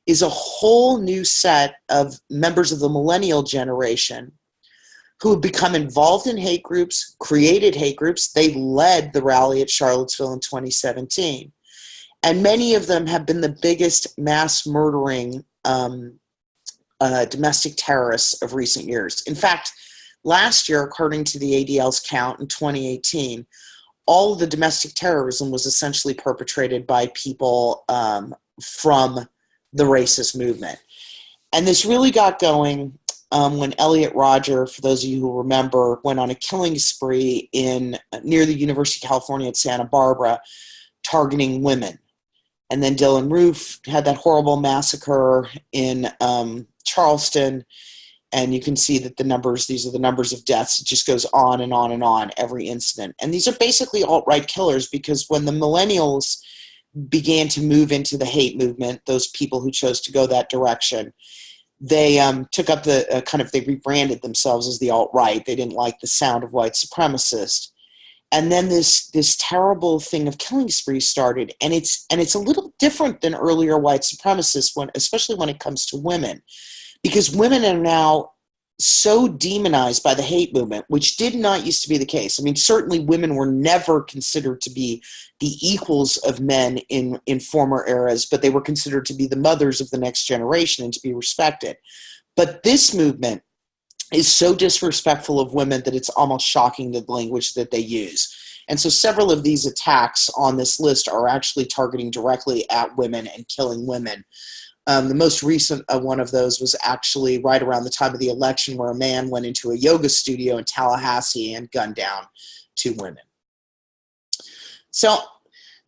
is a whole new set of members of the millennial generation who have become involved in hate groups, created hate groups. They led the rally at Charlottesville in 2017. And many of them have been the biggest mass murdering domestic terrorists of recent years. In fact, last year, according to the ADL's count in 2018, all of the domestic terrorism was essentially perpetrated by people from the racist movement. And this really got going when Elliot Rodger, for those of you who remember, went on a killing spree near the University of California at Santa Barbara, targeting women. And then Dylan Roof had that horrible massacre in Charleston. And you can see that these are the numbers of deaths. It just goes on and on and on, every incident. And these are basically alt-right killers, because when the millennials began to move into the hate movement, those people who chose to go that direction, they took up they rebranded themselves as the alt-right. They didn't like the sound of white supremacist. And then this terrible thing of killing sprees started. And it's a little different than earlier white supremacists, especially when it comes to women. Because women are now so demonized by the hate movement, which did not used to be the case. I mean, certainly women were never considered to be the equals of men in former eras, but they were considered to be the mothers of the next generation and to be respected. But this movement is so disrespectful of women that it's almost shocking, the language that they use. And so several of these attacks on this list are actually targeting directly at women and killing women. The most recent one of those was actually right around the time of the election, where a man went into a yoga studio in Tallahassee and gunned down 2 women. So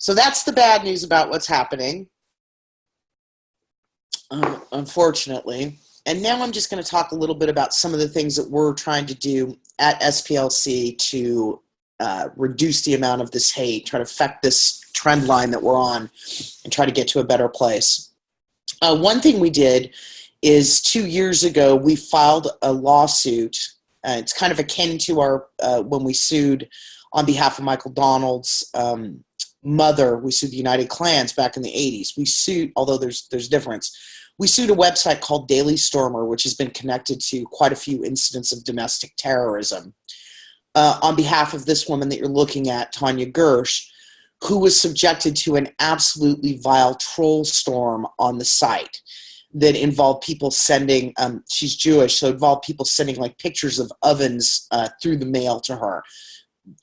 that's the bad news about what's happening, unfortunately. And now I'm just going to talk a little bit about some of the things that we're trying to do at SPLC to reduce the amount of this hate, try to affect this trend line that we're on, and try to get to a better place. One thing we did is 2 years ago, we filed a lawsuit. It's kind of akin to our when we sued on behalf of Michael Donald's mother. We sued the United Klans back in the 80s. We sued, although there's difference, we sued a website called Daily Stormer, which has been connected to quite a few incidents of domestic terrorism, on behalf of this woman that you're looking at, Tanya Gersh, who was subjected to an absolutely vile troll storm on the site that involved people sending, she's Jewish, so it involved people sending like pictures of ovens through the mail to her,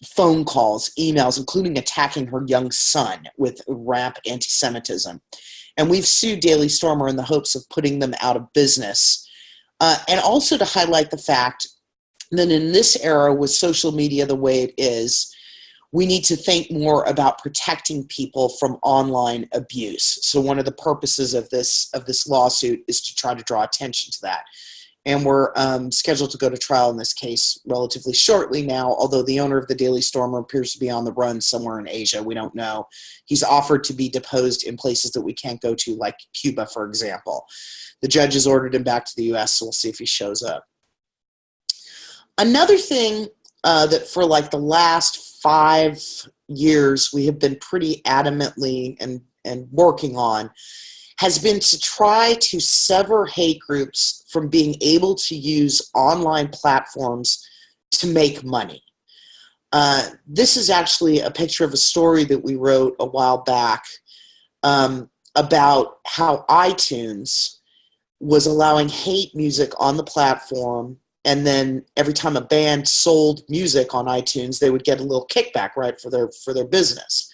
phone calls, emails, including attacking her young son with rank anti-Semitism. And we've sued Daily Stormer in the hopes of putting them out of business. And also to highlight the fact that in this era with social media the way it is, we need to think more about protecting people from online abuse. So one of the purposes of this lawsuit is to try to draw attention to that. And we're scheduled to go to trial in this case relatively shortly now, although the owner of the Daily Stormer appears to be on the run somewhere in Asia. We don't know. He's offered to be deposed in places that we can't go to, like Cuba, for example. The judge has ordered him back to the U.S., so we'll see if he shows up. Another thing that for like the last 5 years we have been pretty adamantly and working on has been to try to sever hate groups from being able to use online platforms to make money. This is actually a picture of a story that we wrote a while back about how iTunes was allowing hate music on the platform, and then every time a band sold music on iTunes, they would get a little kickback, right, for their business.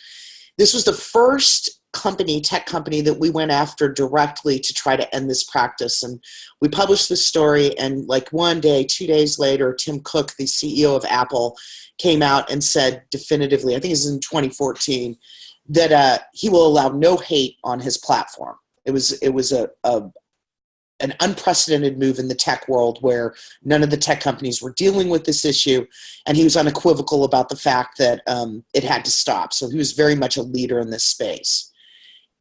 This was the first tech company that we went after directly to try to end this practice. And we published this story, and like one day, 2 days later, Tim Cook, the CEO of Apple, came out and said definitively, I think it was in 2014, that he will allow no hate on his platform. It was an unprecedented move in the tech world where none of the tech companies were dealing with this issue, and he was unequivocal about the fact that it had to stop. So he was very much a leader in this space.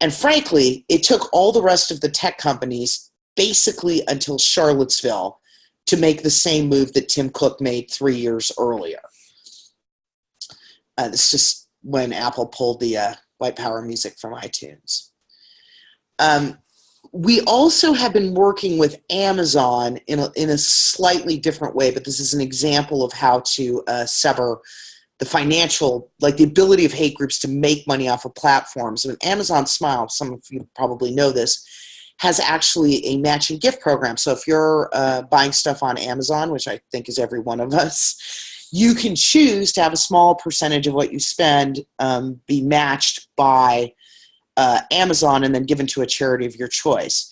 And frankly, it took all the rest of the tech companies basically until Charlottesville to make the same move that Tim Cook made 3 years earlier. This is just when Apple pulled the white power music from iTunes. We also have been working with Amazon in a slightly different way, but this is an example of how to sever the financial, like the ability of hate groups to make money off of platforms. And Amazon Smile, some of you probably know this, has actually a matching gift program. So if you're buying stuff on Amazon, which I think is every one of us, you can choose to have a small percentage of what you spend be matched by Amazon and then given to a charity of your choice.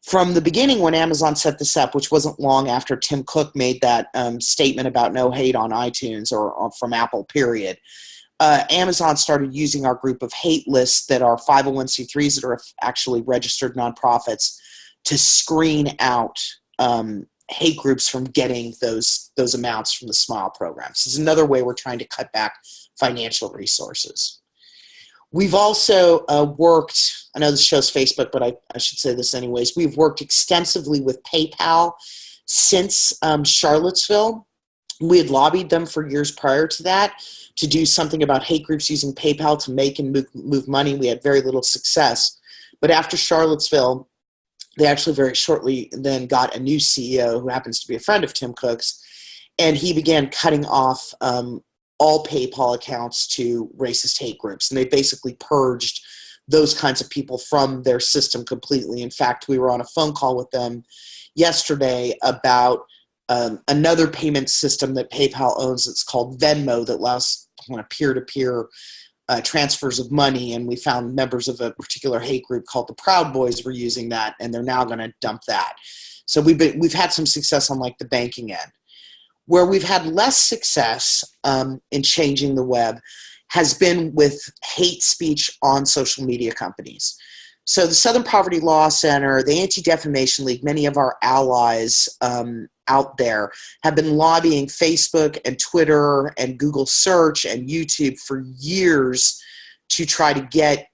From the beginning, when Amazon set this up, which wasn't long after Tim Cook made that statement about no hate on iTunes or from Apple, period, Amazon started using our group of hate lists that are 501c3s that are actually registered nonprofits to screen out hate groups from getting those amounts from the Smile program. This is another way we're trying to cut back financial resources. We've also worked, I know this shows Facebook, but I should say this anyways, we've worked extensively with PayPal since Charlottesville. We had lobbied them for years prior to that to do something about hate groups using PayPal to make and move money. We had very little success. But after Charlottesville, they actually very shortly then got a new CEO who happens to be a friend of Tim Cook's, and he began cutting off all PayPal accounts to racist hate groups. And they basically purged those kinds of people from their system completely. In fact, we were on a phone call with them yesterday about another payment system that PayPal owns. It's called Venmo, that allows kind of peer-to-peer transfers of money, and we found members of a particular hate group called the Proud Boys were using that, and they're now going to dump that. So we've had some success on like the banking end. Where we've had less success in changing the web has been with hate speech on social media companies. So the Southern Poverty Law Center, the Anti-Defamation League, many of our allies out there have been lobbying Facebook and Twitter and Google search and YouTube for years to try to get,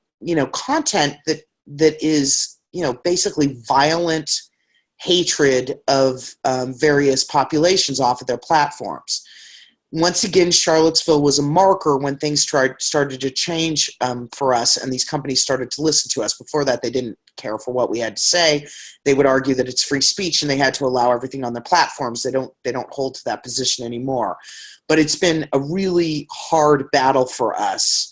content that is, basically violent hatred of various populations off of their platforms. Once again, Charlottesville was a marker when things started to change for us, and these companies started to listen to us. Before that, they didn't care for what we had to say. They would argue that it's free speech, and they had to allow everything on their platforms. They don't hold to that position anymore. But it's been a really hard battle for us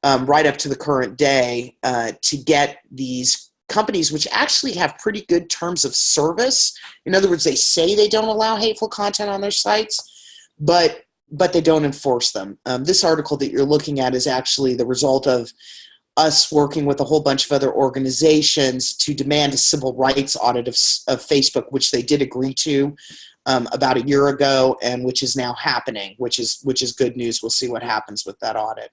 right up to the current day to get these companies, which actually have pretty good terms of service. In other words, they say they don't allow hateful content on their sites, but they don't enforce them. This article that you're looking at is actually the result of us working with a whole bunch of other organizations to demand a civil rights audit of Facebook, which they did agree to about a year ago, and which is now happening, which is good news. We'll see what happens with that audit.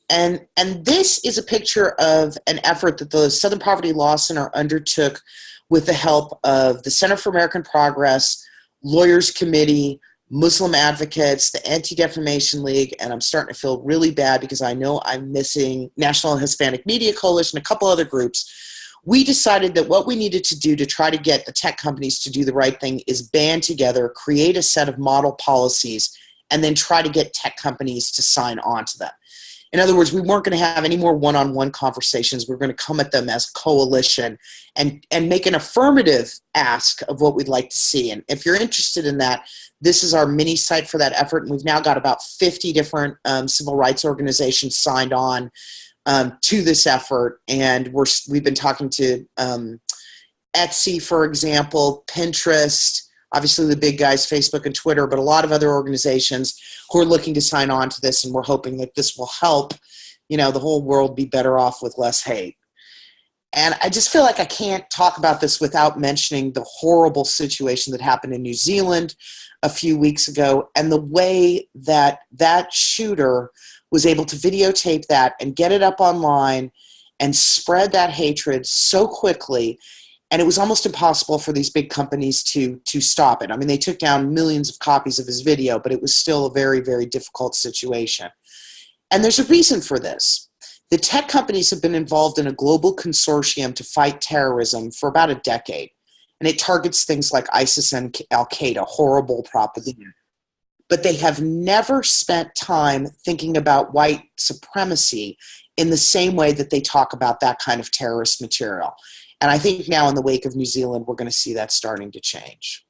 And this is a picture of an effort that the Southern Poverty Law Center undertook with the help of the Center for American Progress, Lawyers Committee, Muslim advocates, the Anti-Defamation League, and I'm starting to feel really bad because I know I'm missing National Hispanic Media Coalition, a couple other groups. We decided that what we needed to do to try to get the tech companies to do the right thing is band together, create a set of model policies, and then try to get tech companies to sign on to them. In other words, we weren't going to have any more one-on-one conversations. We were going to come at them as coalition and make an affirmative ask of what we'd like to see. And if you're interested in that, this is our mini site for that effort. And we've now got about 50 different civil rights organizations signed on to this effort. And we've been talking to Etsy, for example, Pinterest, obviously the big guys, Facebook and Twitter, but a lot of other organizations who are looking to sign on to this, and we're hoping that this will help, the whole world be better off with less hate. And I just feel like I can't talk about this without mentioning the horrible situation that happened in New Zealand a few weeks ago, and the way that that shooter was able to videotape that and get it up online and spread that hatred so quickly. And it was almost impossible for these big companies to stop it. I mean, they took down millions of copies of his video, but it was still a very, very difficult situation. And there's a reason for this. The tech companies have been involved in a global consortium to fight terrorism for about a decade. And it targets things like ISIS and Al-Qaeda, horrible propaganda. But they have never spent time thinking about white supremacy in the same way that they talk about that kind of terrorist material. And I think now in the wake of New Zealand, we're going to see that starting to change.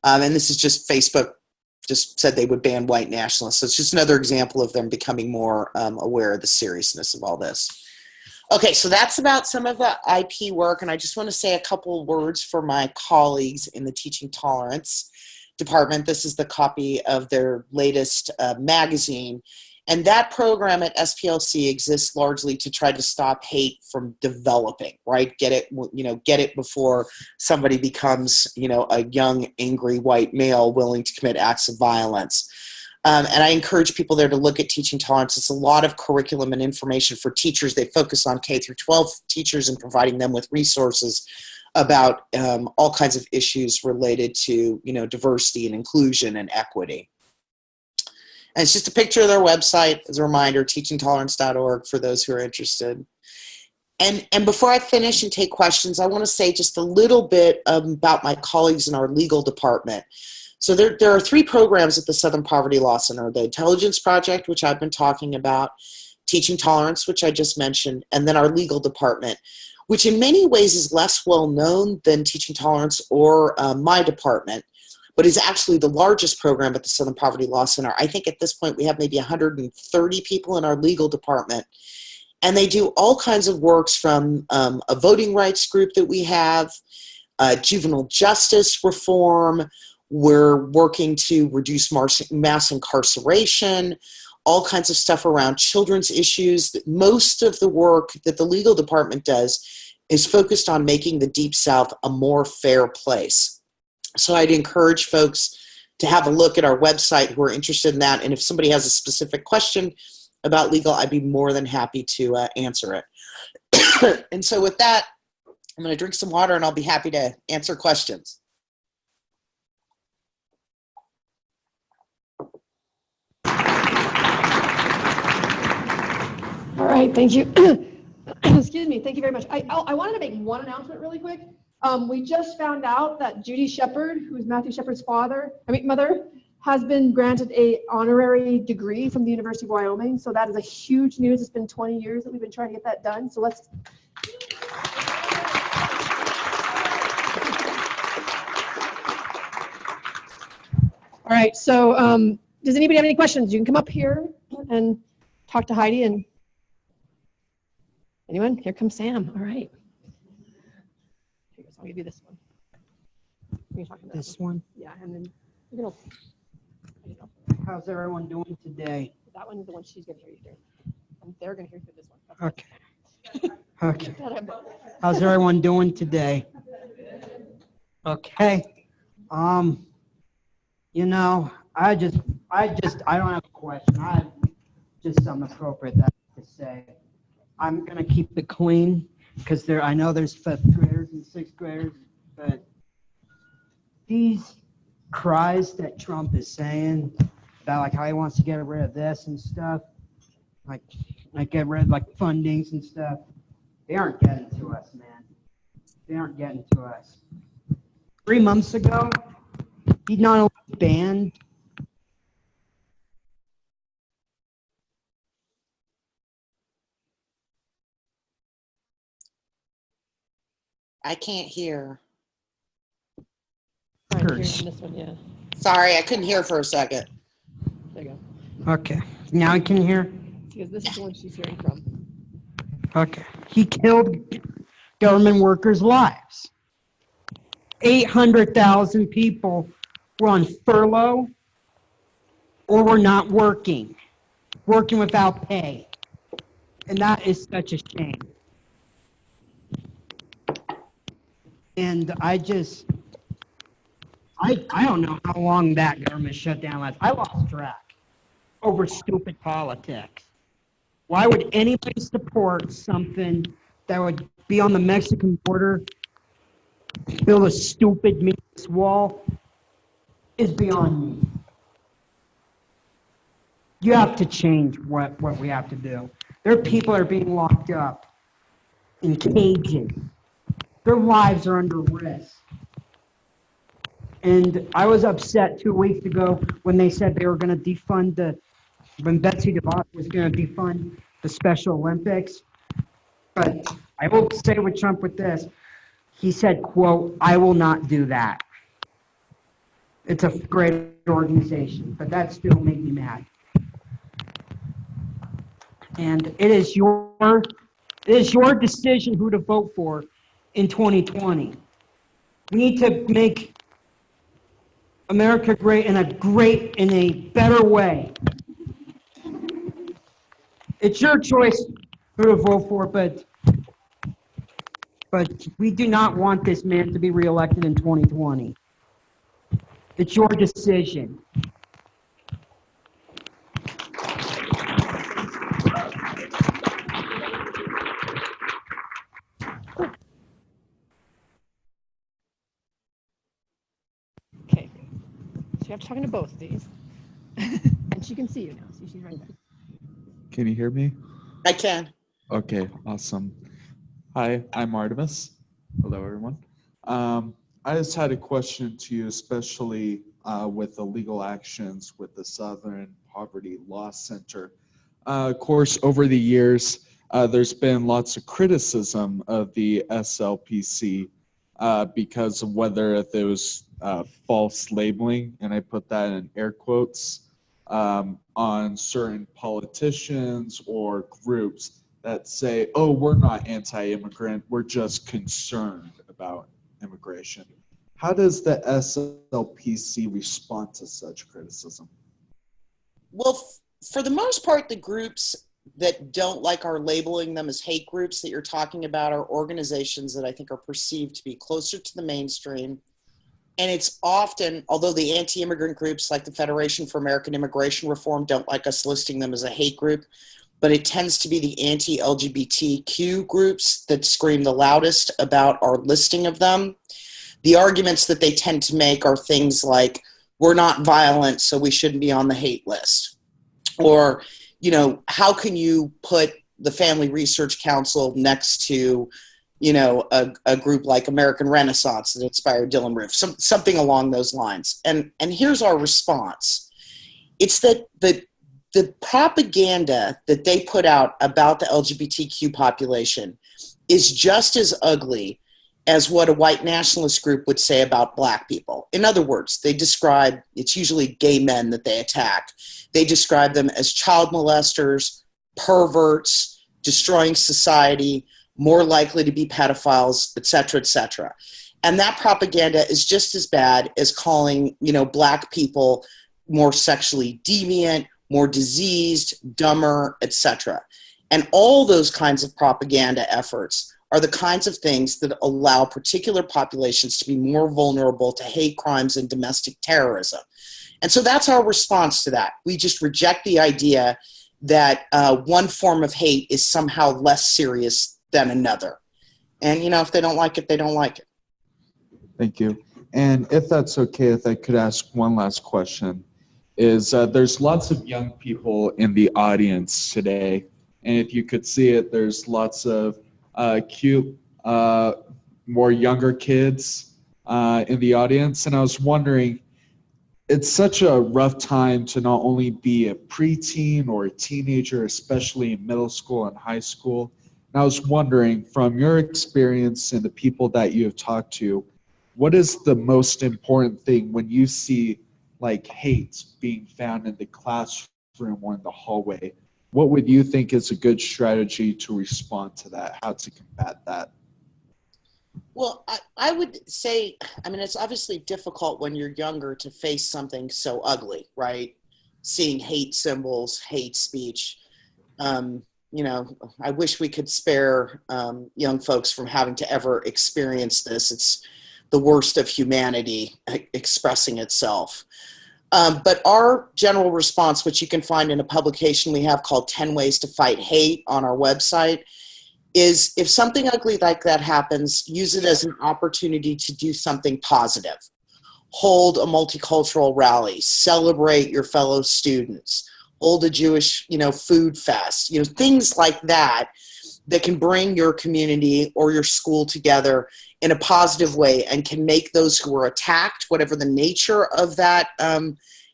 And this is just Facebook just said they would ban white nationalists. So it's just another example of them becoming more aware of the seriousness of all this. Okay, so that's about some of the IP work. And I just want to say a couple words for my colleagues in the Teaching Tolerance department. This is the copy of their latest magazine. And that program at SPLC exists largely to try to stop hate from developing, right? Get it before somebody becomes, a young, angry white male willing to commit acts of violence. And I encourage people there to look at Teaching Tolerance. It's a lot of curriculum and information for teachers. They focus on K through 12 teachers and providing them with resources about all kinds of issues related to, diversity and inclusion and equity. And it's just a picture of their website as a reminder, teachingtolerance.org for those who are interested. And before I finish and take questions, I want to say just a little bit about my colleagues in our legal department. So there are 3 programs at the Southern Poverty Law Center: the Intelligence Project, which I've been talking about, Teaching Tolerance, which I just mentioned, and then our legal department, which in many ways is less well known than Teaching Tolerance or my department, but is actually the largest program at the Southern Poverty Law Center. I think at this point we have maybe 130 people in our legal department. And they do all kinds of works from a voting rights group that we have, juvenile justice reform, We're working to reduce mass incarceration, all kinds of stuff around children's issues. Most of the work that the legal department does is focused on making the Deep South a more fair place. So I'd encourage folks to have a look at our website who are interested in that. And if somebody has a specific question about legal, I'd be more than happy to answer it. And so with that, I'm going to drink some water and I'll be happy to answer questions. All right, thank you. Excuse me, thank you very much. I wanted to make one announcement really quick. We just found out that Judy Shepard, who is Matthew Shepard's mother, has been granted a honorary degree from the University of Wyoming. So that is a huge news. It's been 20 years that we've been trying to get that done. So let's. All right, so does anybody have any questions? You can come up here and talk to Heidi and anyone? Here comes Sam. All right. I'll give you this one. You talk about This one? Yeah, and then you're gonna. How's everyone doing today? That one is the one she's gonna hear you through, and they're gonna hear you through this one. Okay. Okay. How's everyone doing today? Okay. You know, I don't have a question. I have just something appropriate that to say. I'm gonna keep it clean because I know there's fifth graders and sixth graders, but these cries that Trump is saying about like how he wants to get rid of this and stuff, like get rid of like fundings and stuff, they aren't getting to us, man. They aren't getting to us. 3 months ago, he not only banned I can't hear. This one, yeah. Sorry, I couldn't hear for a second. There you go. Okay, now I can hear. Because this is the one she's hearing from. Okay, he killed government workers' lives. 800,000 people were on furlough or were not working without pay. And that is such a shame. And I don't know how long that government shutdown lasts. I lost track over stupid politics. Why would anybody support something that would be on the Mexican border, build a stupid meaningless wall, is beyond me. You have to change what we have to do. There are people that are being locked up in cages. Their lives are under risk. And I was upset 2 weeks ago when they said they were going to defund when Betsy DeVos was going to defund the Special Olympics. But I will say with Trump with this, he said, quote, "I will not do that." It's a great organization, but that still made me mad. And it is your decision who to vote for in 2020. We need to make America great in a better way. It's your choice who to vote for, but we do not want this man to be reelected in 2020. It's your decision. Okay. So you have to talk to both of these. And she can see you now. See, she's right there. Can you hear me? I can. Okay, awesome. Hi, I'm Artemis. Hello, everyone. I just had a question to you, especially with the legal actions with the Southern Poverty Law Center. Of course, over the years, there's been lots of criticism of the SLPC because of whether there was false labeling, and I put that in air quotes, on certain politicians or groups that say, oh, we're not anti-immigrant, we're just concerned about immigration. How does the SLPC respond to such criticism? Well, for the most part, the groups that don't like our labeling them as hate groups that you're talking about are organizations that I think are perceived to be closer to the mainstream. And it's often, although the anti-immigrant groups like the Federation for American Immigration Reform don't like us listing them as a hate group, but it tends to be the anti-LGBTQ groups that scream the loudest about our listing of them. The arguments that they tend to make are things like, we're not violent, so we shouldn't be on the hate list. Or, you know, how can you put the Family Research Council next to, you know, a group like American Renaissance that inspired Dylan Roof, something along those lines. And here's our response. It's that the propaganda that they put out about the LGBTQ population is just as ugly as what a white nationalist group would say about black people. In other words, they describe, it's usually gay men that they attack. They describe them as child molesters, perverts, destroying society, more likely to be pedophiles, et cetera, et cetera. And that propaganda is just as bad as calling, you know, black people more sexually deviant, more diseased, dumber, et cetera. And all those kinds of propaganda efforts are the kinds of things that allow particular populations to be more vulnerable to hate crimes and domestic terrorism. And so that's our response to that. We just reject the idea that one form of hate is somehow less serious than another. And, you know, if they don't like it, they don't like it. Thank you. And if that's okay, if I could ask one last question, is there's lots of young people in the audience today. And if you could see it, there's lots of cute, more younger kids in the audience. And I was wondering, it's such a rough time to not only be a preteen or a teenager, especially in middle school and high school. And I was wondering, from your experience and the people that you have talked to, what is the most important thing when you see like hate being found in the classroom or in the hallway? What would you think is a good strategy to respond to that, how to combat that? Well, I would say, I mean, it's obviously difficult when you're younger to face something so ugly, right? Seeing hate symbols, hate speech. You know, I wish we could spare young folks from having to ever experience this. It's the worst of humanity expressing itself. But our general response, which you can find in a publication we have called 10 Ways to Fight Hate on our website, is if something ugly like that happens, use it as an opportunity to do something positive. Hold a multicultural rally, celebrate your fellow students, hold a Jewish, you know, food fest, you know, things like that that can bring your community or your school together in a positive way and can make those who were attacked, whatever the nature of that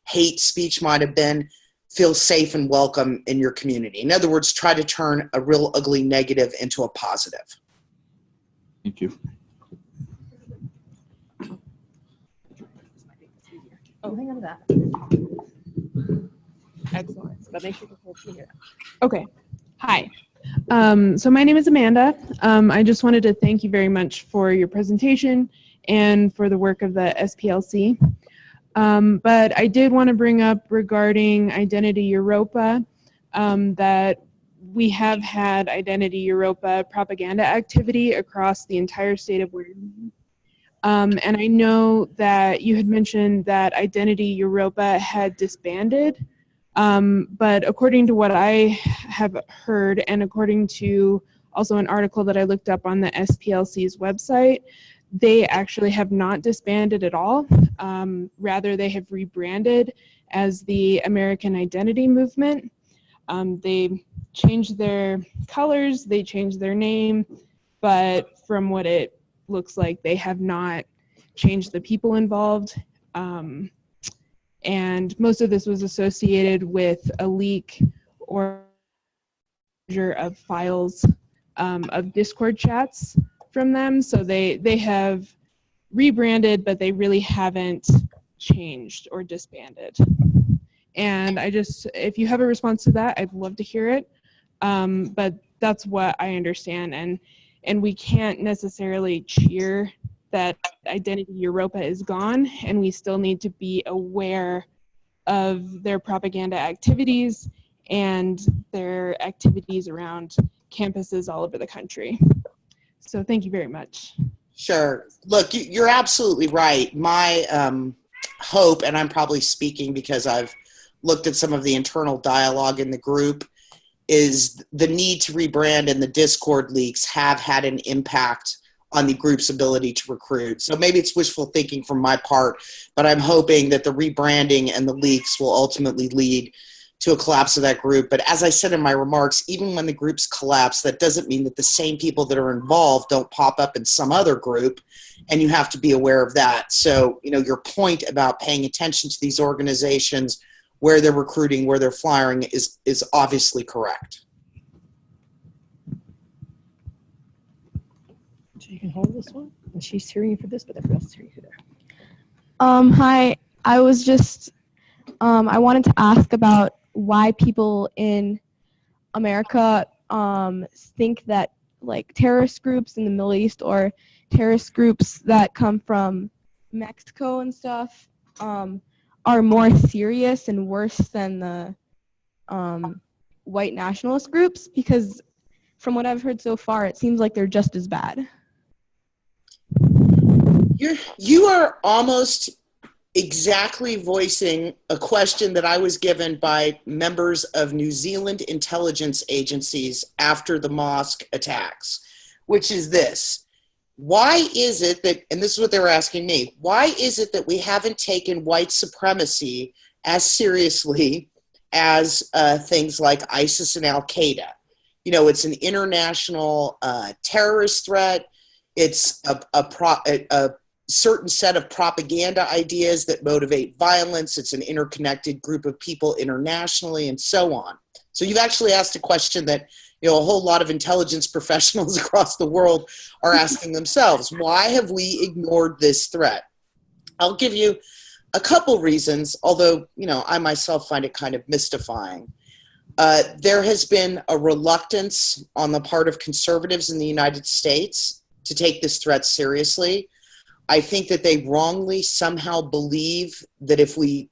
hate speech might have been, feel safe and welcome in your community. In other words, try to turn a real ugly negative into a positive. Thank you. Oh, hang on to that. Excellent. But make sure to hear that. Okay. Hi. So my name is Amanda. I just wanted to thank you very much for your presentation and for the work of the SPLC. But I did want to bring up regarding Identity Europa that we have had Identity Europa propaganda activity across the entire state of Wyoming. And I know that you had mentioned that Identity Europa had disbanded. But according to what I have heard, and according to also an article that I looked up on the SPLC's website, they actually have not disbanded at all. Rather, they have rebranded as the American Identity Movement. They changed their colors, they changed their name, but from what it looks like, they have not changed the people involved. And most of this was associated with a leak or of files of Discord chats from them. So they have rebranded, but they really haven't changed or disbanded. And if you have a response to that, I'd love to hear it. But that's what I understand. And we can't necessarily cheer that Identity Europa is gone, and we still need to be aware of their propaganda activities and their activities around campuses all over the country. So thank you very much. Sure. Look, you're absolutely right. My hope, and I'm probably speaking because I've looked at some of the internal dialogue in the group, is the need to rebrand and the Discord leaks have had an impact on the group's ability to recruit. So maybe it's wishful thinking from my part, but I'm hoping that the rebranding and the leaks will ultimately lead to a collapse of that group. But as I said in my remarks, even when the groups collapse, that doesn't mean that the same people that are involved don't pop up in some other group, and you have to be aware of that. So, you know, your point about paying attention to these organizations, where they're recruiting, where they're flying is obviously correct. So you can hold this one, and she's hearing you for this, but everyone else is hearing you there. Hi, I was just, I wanted to ask about why people in America think that like terrorist groups in the Middle East or terrorist groups that come from Mexico and stuff are more serious and worse than the white nationalist groups, because from what I've heard so far, it seems like they're just as bad. You are almost exactly voicing a question that I was given by members of New Zealand intelligence agencies after the mosque attacks, which is this. Why is it that, and this is what they were asking me, why is it that we haven't taken white supremacy as seriously as things like ISIS and Al-Qaeda? You know, it's an international terrorist threat. It's a certain set of propaganda ideas that motivate violence. It's an interconnected group of people internationally and so on. So you've actually asked a question that, you know, a whole lot of intelligence professionals across the world are asking themselves. Why have we ignored this threat? I'll give you a couple reasons, although, you know, I myself find it kind of mystifying. There has been a reluctance on the part of conservatives in the United States to take this threat seriously. I think that they wrongly somehow believe that if we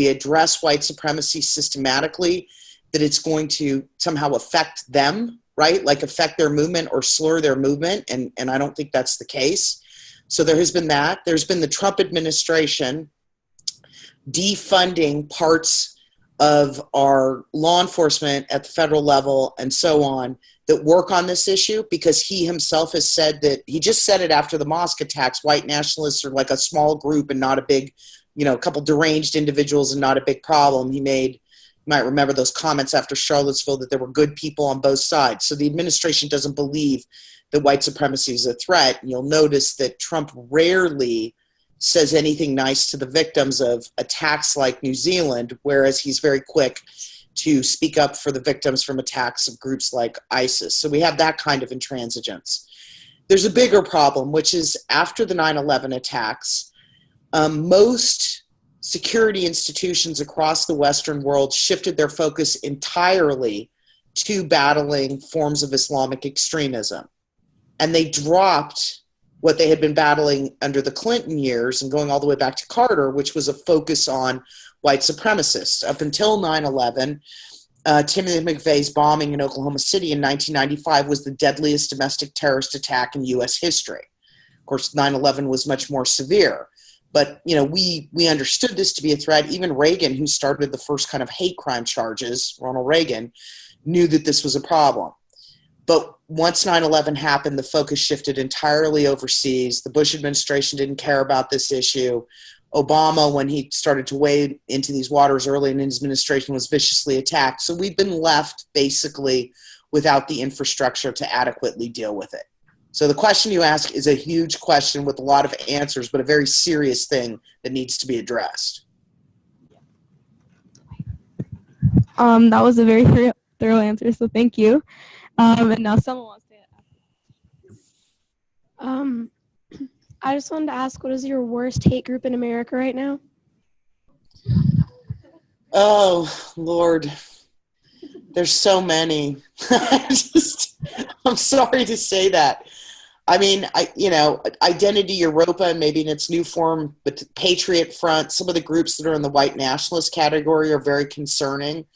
address white supremacy systematically, that it's going to somehow affect them, right? Like affect their movement or slur their movement, and I don't think that's the case. So there has been that. There's been the Trump administration defunding parts of our law enforcement at the federal level and so on that work on this issue, because he himself has said that, he just said it after the mosque attacks, white nationalists are like a small group and not a big, you know, a couple deranged individuals and not a big problem. He made, you might remember those comments after Charlottesville that there were good people on both sides. So the administration doesn't believe that white supremacy is a threat. And you'll notice that Trump rarely says anything nice to the victims of attacks like New Zealand, whereas he's very quick to speak up for the victims from attacks of groups like ISIS. So we have that kind of intransigence. There's a bigger problem, which is after the 9/11 attacks, most security institutions across the Western world shifted their focus entirely to battling forms of Islamic extremism. And they dropped what they had been battling under the Clinton years and going all the way back to Carter, which was a focus on white supremacists. Up until 9/11, Timothy McVeigh's bombing in Oklahoma City in 1995 was the deadliest domestic terrorist attack in U.S. history. Of course, 9/11 was much more severe. But, you know, we understood this to be a threat. Even Reagan, who started the first kind of hate crime charges, Ronald Reagan, knew that this was a problem. But once 9/11 happened, the focus shifted entirely overseas. The Bush administration didn't care about this issue. Obama, when he started to wade into these waters early in his administration, was viciously attacked. So we've been left basically without the infrastructure to adequately deal with it. So the question you ask is a huge question with a lot of answers, but a very serious thing that needs to be addressed. That was a very thorough answer, so thank you. And now someone wants to I just wanted to ask, what is your worst hate group in America right now? Oh, Lord. There's so many. I'm sorry to say that. I mean, Identity Europa, and maybe in its new form, but Patriot Front, some of the groups that are in the white nationalist category are very concerning.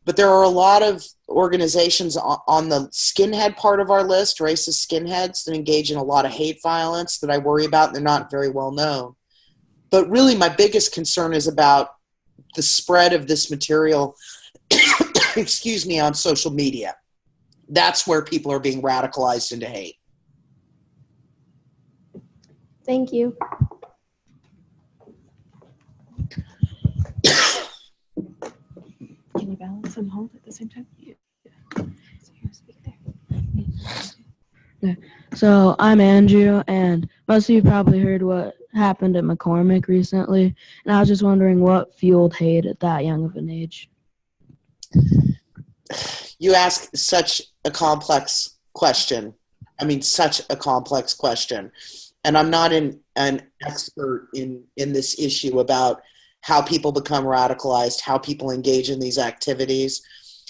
But there are a lot of organizations on the skinhead part of our list, racist skinheads, that engage in a lot of hate violence that I worry about, and they're not very well known. But really, my biggest concern is about the spread of this material, excuse me, on social media. That's where people are being radicalized into hate. Thank you. Can you balance and hold at the same time? So I'm Andrew, and most of you probably heard what happened at McCormick recently, and I was just wondering what fueled hate at that young of an age. You ask such a complex question. I mean, such a complex question. And I'm not an expert in this issue about how people become radicalized, how people engage in these activities.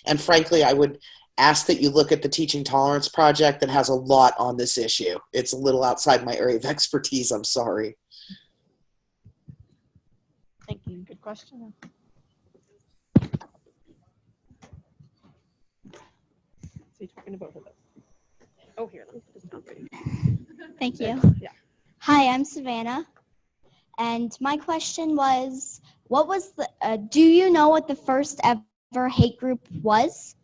And frankly, I would ask that you look at the Teaching Tolerance Project that has a lot on this issue. It's a little outside my area of expertise, I'm sorry. Thank you. Good question. So you're talking to both of us. Oh, here, let me put this down for you. Thank you. Yeah. Hi, I'm Savannah, and my question was, what was the, do you know what the first ever hate group was?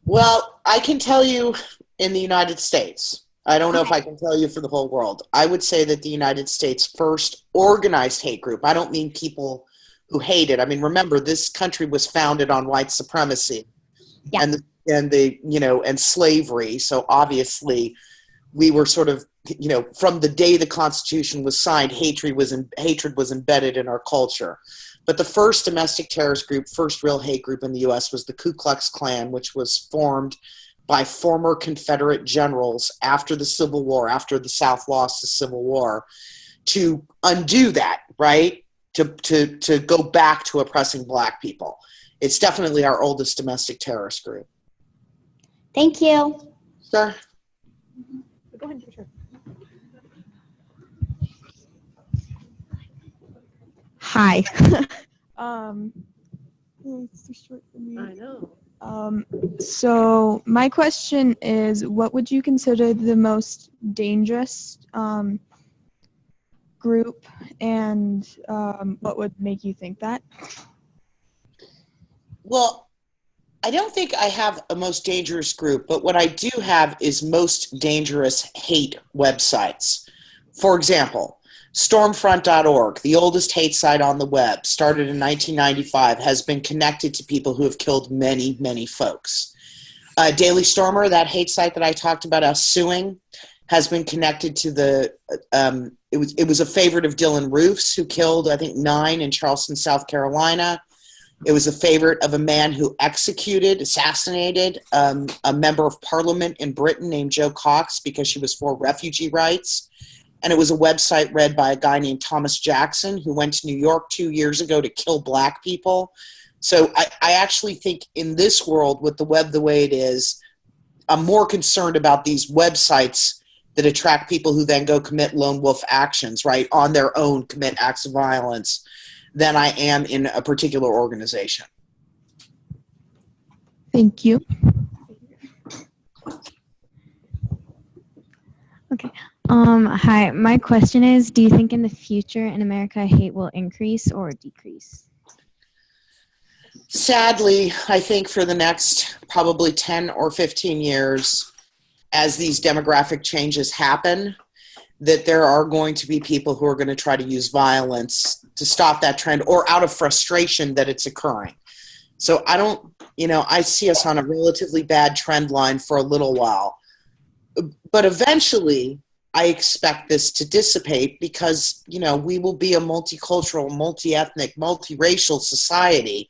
Well, I can tell you in the United States. I don't know if I can tell you for the whole world. I would say that the United States' first organized hate group, I don't mean people who hated. I mean, remember, this country was founded on white supremacy and slavery. So obviously we were sort of, from the day the Constitution was signed, hatred was embedded in our culture. But the first domestic terrorist group, first real hate group in the U.S. was the Ku Klux Klan, which was formed by former Confederate generals after the Civil War, after the South lost the Civil War, to undo that, right? To go back to oppressing black people. It's definitely our oldest domestic terrorist group. Thank you. Sure. Go ahead, sure. Hi. It's too short for me. I know. So my question is, what would you consider the most dangerous group, and what would make you think that? Well, I don't think I have a most dangerous group, but what I do have is most dangerous hate websites. For example, Stormfront.org, the oldest hate site on the web, started in 1995, has been connected to people who have killed many, many folks. Daily Stormer, that hate site that I talked about us suing, has been connected to the, it was a favorite of Dylan Roof's, who killed, I think, 9 in Charleston, South Carolina. It was a favorite of a man who assassinated a member of parliament in Britain named Jo Cox because she was for refugee rights. And it was a website read by a guy named Thomas Jackson, who went to New York 2 years ago to kill black people. So I actually think in this world, with the web the way it is, I'm more concerned about these websites that attract people who then go commit lone wolf actions, right, on their own, commit acts of violence, than I am in a particular organization. Thank you. Okay. Hi, my question is, do you think in the future in America hate will increase or decrease? Sadly, I think for the next probably 10 or 15 years, as these demographic changes happen, that there are going to be people who are going to try to use violence to stop that trend, or out of frustration that it's occurring. So I see us on a relatively bad trend line for a little while. But eventually, I expect this to dissipate because, we will be a multicultural, multi-ethnic, multiracial society.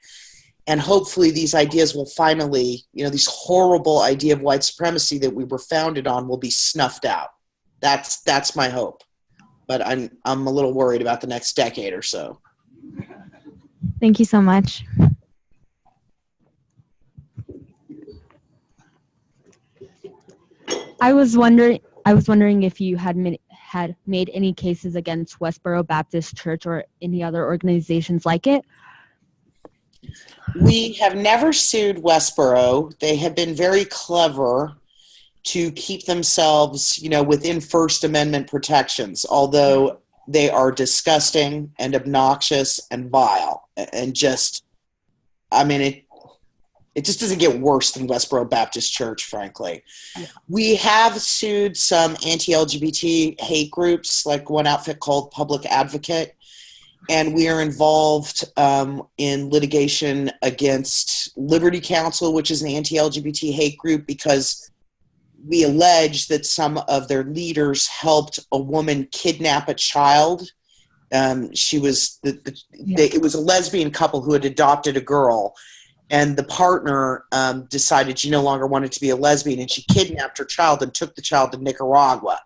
And hopefully these ideas will finally, this horrible idea of white supremacy that we were founded on will be snuffed out. That's my hope. But I'm a little worried about the next decade or so. Thank you so much. I was wondering if you had made any cases against Westboro Baptist Church or any other organizations like it. We have never sued Westboro. They have been very clever to keep themselves, within First Amendment protections, although they are disgusting and obnoxious and vile and just, it just doesn't get worse than Westboro Baptist Church, frankly. Yeah. We have sued some anti-LGBT hate groups, like one outfit called Public Advocate, and we are involved in litigation against Liberty Counsel, which is an anti-LGBT hate group, because we allege that some of their leaders helped a woman kidnap a child. It was a lesbian couple who had adopted a girl, and the partner decided she no longer wanted to be a lesbian, and she kidnapped her child and took the child to Nicaragua.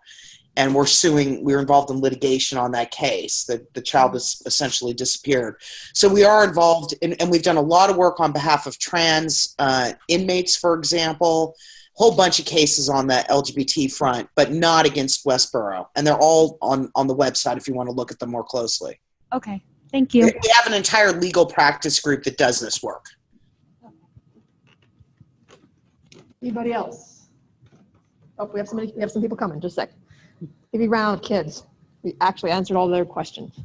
And we're involved in litigation on that case. The child has essentially disappeared. So we are involved, and we've done a lot of work on behalf of trans inmates, for example, a whole bunch of cases on the LGBT front, but not against Westboro. And they're all on the website if you want to look at them more closely. Okay, thank you. We have an entire legal practice group that does this work. Anybody else? Oh, we have some people coming. Just a sec. Give you a round of kids. We actually answered all their questions.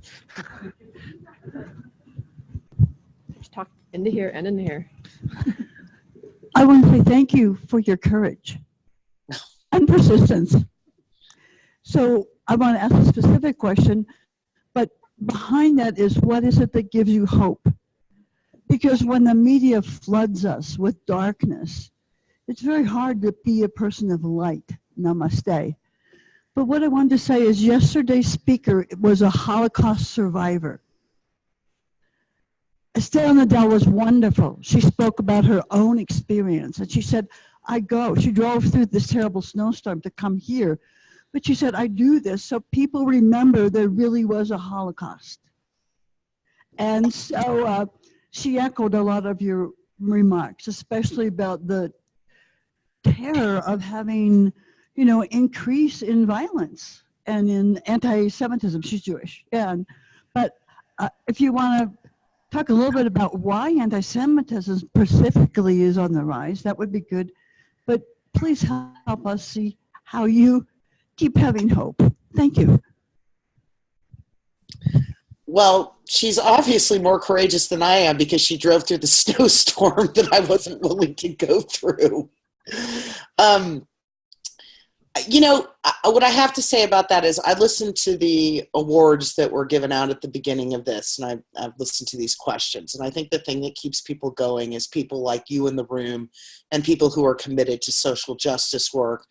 Just talk into here and into here. I want to say thank you for your courage and persistence. So I want to ask a specific question, but behind that is, what is it that gives you hope? Because when the media floods us with darkness, it's very hard to be a person of light. Namaste. But what I wanted to say is, yesterday's speaker was a Holocaust survivor. Estelle Nadell was wonderful. She spoke about her own experience, and she said, she drove through this terrible snowstorm to come here, but she said, I do this so people remember there really was a Holocaust. And so she echoed a lot of your remarks, especially about the terror of having, increase in violence and in anti-Semitism. She's Jewish. But if you want to talk a little bit about why anti-Semitism specifically is on the rise, that would be good. But please help us see how you keep having hope. Thank you. Well, she's obviously more courageous than I am, because she drove through the snowstorm that I wasn't willing to go through. What I have to say about that is, I listened to the awards that were given out at the beginning of this, and I've listened to these questions. And I think the thing that keeps people going is people like you in the room, and people who are committed to social justice work,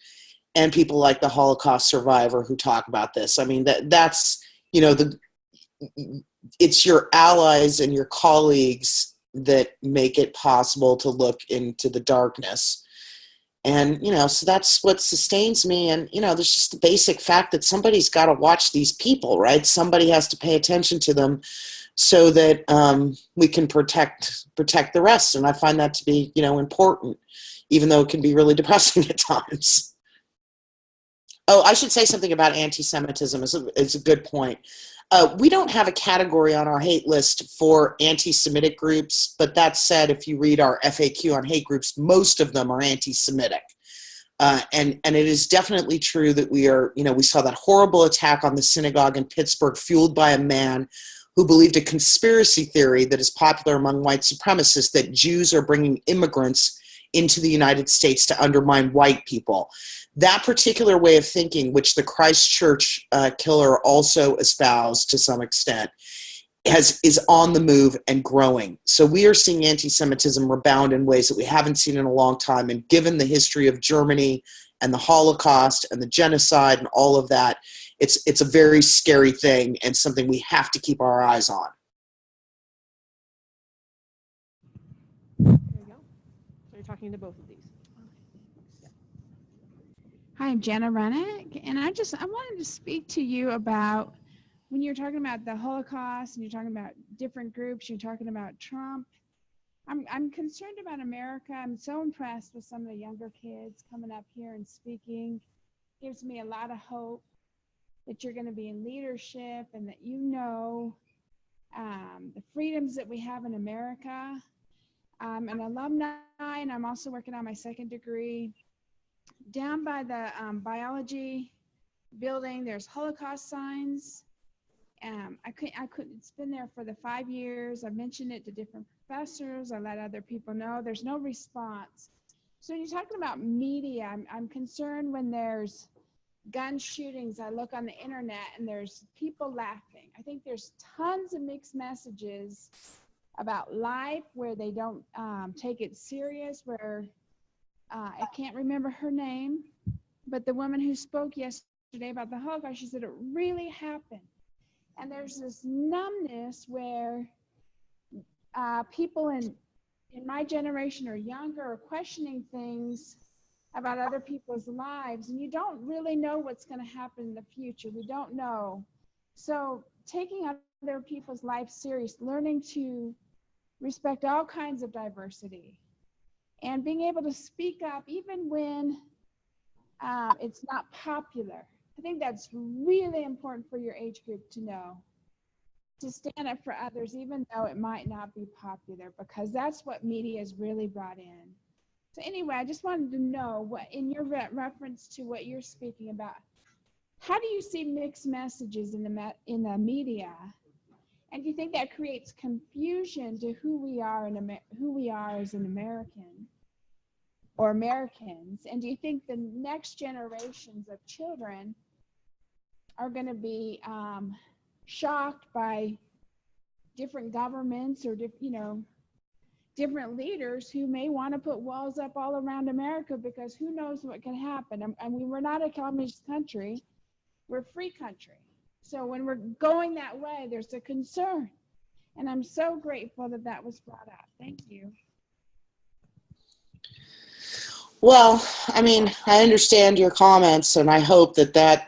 and people like the Holocaust survivor who talk about this. I mean, that's it's your allies and your colleagues that make it possible to look into the darkness. And, so that's what sustains me. And, there's just the basic fact that somebody's got to watch these people, right? Somebody has to pay attention to them so that we can protect the rest. And I find that to be, important, even though it can be really depressing at times. Oh, I should say something about anti-Semitism. It's a good point. We don't have a category on our hate list for anti-Semitic groups, but that said, if you read our FAQ on hate groups, most of them are anti-Semitic. And it is definitely true that we saw that horrible attack on the synagogue in Pittsburgh, fueled by a man who believed a conspiracy theory that is popular among white supremacists, that Jews are bringing immigrants into the United States to undermine white people. That particular way of thinking, which the Christchurch killer also espoused to some extent, is on the move and growing. So we are seeing anti-Semitism rebound in ways that we haven't seen in a long time. And given the history of Germany and the Holocaust and the genocide and all of that, it's a very scary thing, and something we have to keep our eyes on. There you go. So you're talking to both of these. Hi, I'm Jana Rennick, and I wanted to speak to you about when you're talking about the Holocaust and you're talking about different groups, you're talking about Trump. I'm concerned about America. I'm so impressed with some of the younger kids coming up here and speaking. Gives me a lot of hope that you're going to be in leadership and that you know the freedoms that we have in America. I'm an alumni, and I'm also working on my second degree. Down by the biology building, there's Holocaust signs. I couldn't, it's been there for the 5 years. I've mentioned it to different professors. I let other people know. There's no response. So when you're talking about media, I'm concerned when there's gun shootings. I look on the internet and there's people laughing. I think there's tons of mixed messages about life where they don't take it serious, where I can't remember her name, but the woman who spoke yesterday about the Holocaust, she said it really happened. And there's this numbness where people in my generation or younger are questioning things about other people's lives, and you don't really know what's going to happen in the future. We don't know. So taking other people's lives serious, learning to respect all kinds of diversity, and being able to speak up even when it's not popular. I think that's really important for your age group to know, to stand up for others, even though it might not be popular, because that's what media has really brought in. So anyway, I just wanted to know what, in your reference to what you're speaking about, how do you see mixed messages in the media? And do you think that creates confusion to who we are as an American or Americans? And do you think the next generations of children are going to be shocked by different governments or different leaders who may want to put walls up all around America, because who knows what can happen? I mean, we're not a communist country, we're a free country. So when we're going that way, there's a concern. And I'm so grateful that that was brought up. Thank you. Well, I mean, I understand your comments, and I hope that that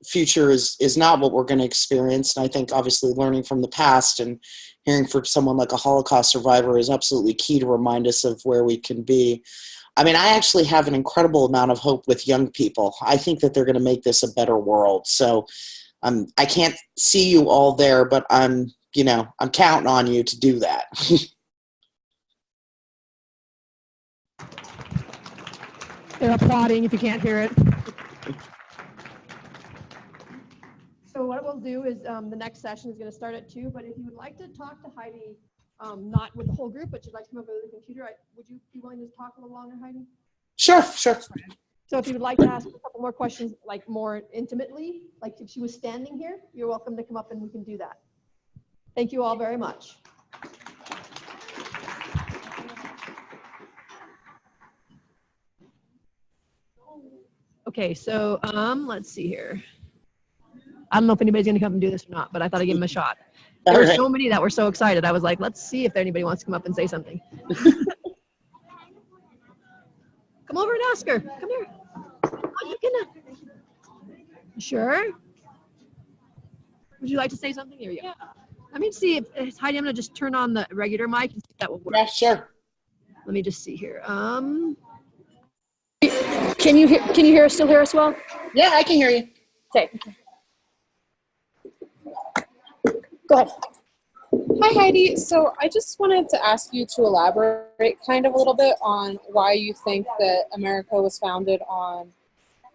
future is not what we're going to experience. And I think obviously learning from the past and hearing from someone like a Holocaust survivor is absolutely key to remind us of where we can be. I mean, I actually have an incredible amount of hope with young people. I think that they're going to make this a better world. So I can't see you all there, but I'm counting on you to do that. They're applauding if you can't hear it. So what we'll do is the next session is going to start at 2, but if you would like to talk to Heidi, not with the whole group, but you'd like to come up with the computer, would you be willing to talk a little longer, Heidi? Sure. So if you would like to ask a couple more questions, like more intimately, like if she was standing here, you're welcome to come up and we can do that. Thank you all very much. Okay, so let's see here. I don't know if anybody's gonna come and do this or not, but I thought I'd give them a shot. There were so many that were so excited. I was like, let's see if anybody wants to come up and say something. Come over and ask her. Come here. Oh, you gonna? Sure. Would you like to say something? Here we go. Yeah. Let me see if Heidi. I'm gonna just turn on the regular mic and see if that will work. Yeah, sure. Let me just see here. Can you hear us? Still hear us well? Yeah, I can hear you. Okay. Go ahead. Hi, Heidi. So I just wanted to ask you to elaborate kind of a little bit on why you think that America was founded on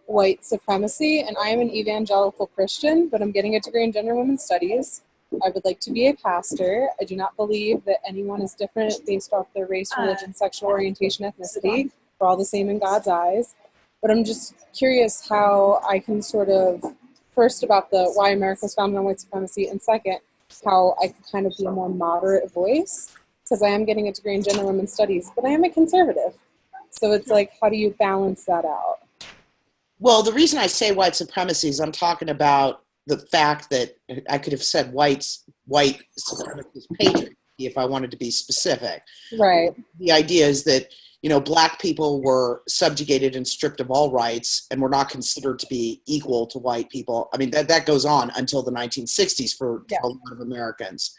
white supremacy. And I am an evangelical Christian, but I'm getting a degree in gender and women's studies. I would like to be a pastor. I do not believe that anyone is different based off their race, religion, sexual orientation, ethnicity. We're all the same in God's eyes. But I'm just curious how I can sort of, first about the why America was founded on white supremacy, and second, how I could kind of be a more moderate voice, because I am getting a degree in gender and women's studies, but I am a conservative. So it's like, how do you balance that out? Well, the reason I say white supremacy is I'm talking about the fact that I could have said white supremacist patriot if I wanted to be specific. Right. The idea is that Black people were subjugated and stripped of all rights and were not considered to be equal to white people. I mean, that goes on until the 1960s for a lot of Americans.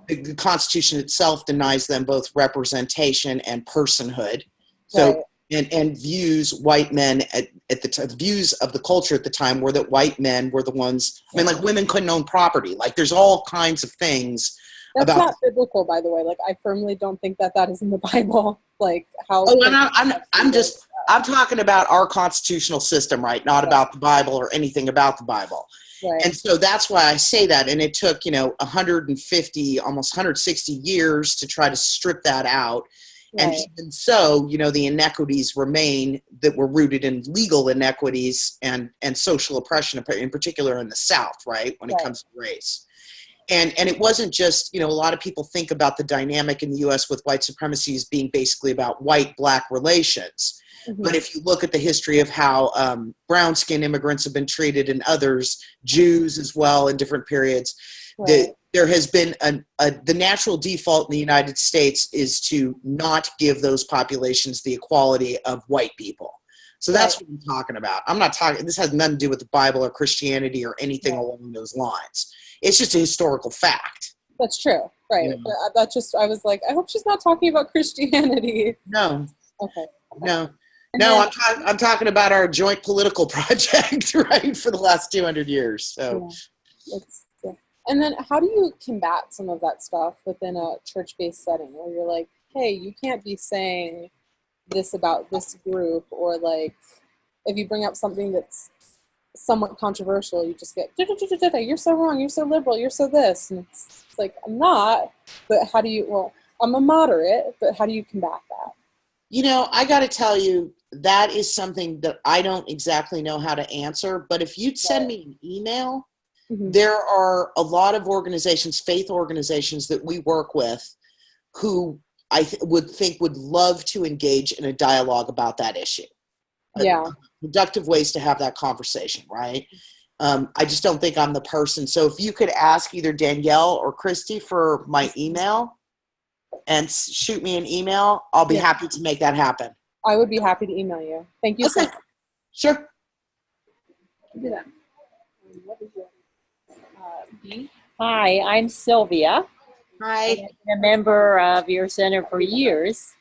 The Constitution itself denies them both representation and personhood. So, and views white men at the views of the culture at the time were that white men were the ones, I mean, like women couldn't own property. Like there's all kinds of things. That's not biblical, by the way. Like, I firmly don't think that is in the Bible. Like, how? Oh, I'm talking about our constitutional system, right? Not about the Bible or anything about the Bible. Right. And so that's why I say that. And it took, 150, almost 160 years to try to strip that out. And even so, the inequities remain that were rooted in legal inequities and social oppression, in particular in the South, right? When it comes to race. And it wasn't just, a lot of people think about the dynamic in the U.S. with white supremacy as being basically about white-black relations. Mm-hmm. But if you look at the history of how brown-skinned immigrants have been treated and others, Jews as well in different periods, there has been the natural default in the United States is to not give those populations the equality of white people. So that's what I'm talking about. I'm not talking, this has nothing to do with the Bible or Christianity or anything along those lines. It's just a historical fact. That's true, right? That's just, I was like, I hope she's not talking about Christianity. No. Okay. No. I'm talking about our joint political project, right, for the last 200 years. So. And then how do you combat some of that stuff within a church-based setting where you're like, hey, you can't be saying this about this group, or like if you bring up something that's somewhat controversial, you just get, you're so wrong, you're so liberal, you're so this. And it's like, I'm not, but how do you, I'm a moderate, but how do you combat that? I got to tell you, that is something that I don't exactly know how to answer, but if you'd send me an email, there are a lot of organizations, faith organizations that we work with who I would love to engage in a dialogue about that issue. Productive ways to have that conversation, right? I just don't think I'm the person. So if you could ask either Danielle or Christy for my email and shoot me an email, I'll be happy to make that happen. I would be happy to email you. Thank you so much. Sure. Do that. Hi, I'm Sylvia. Hi. I've been a member of your center for years,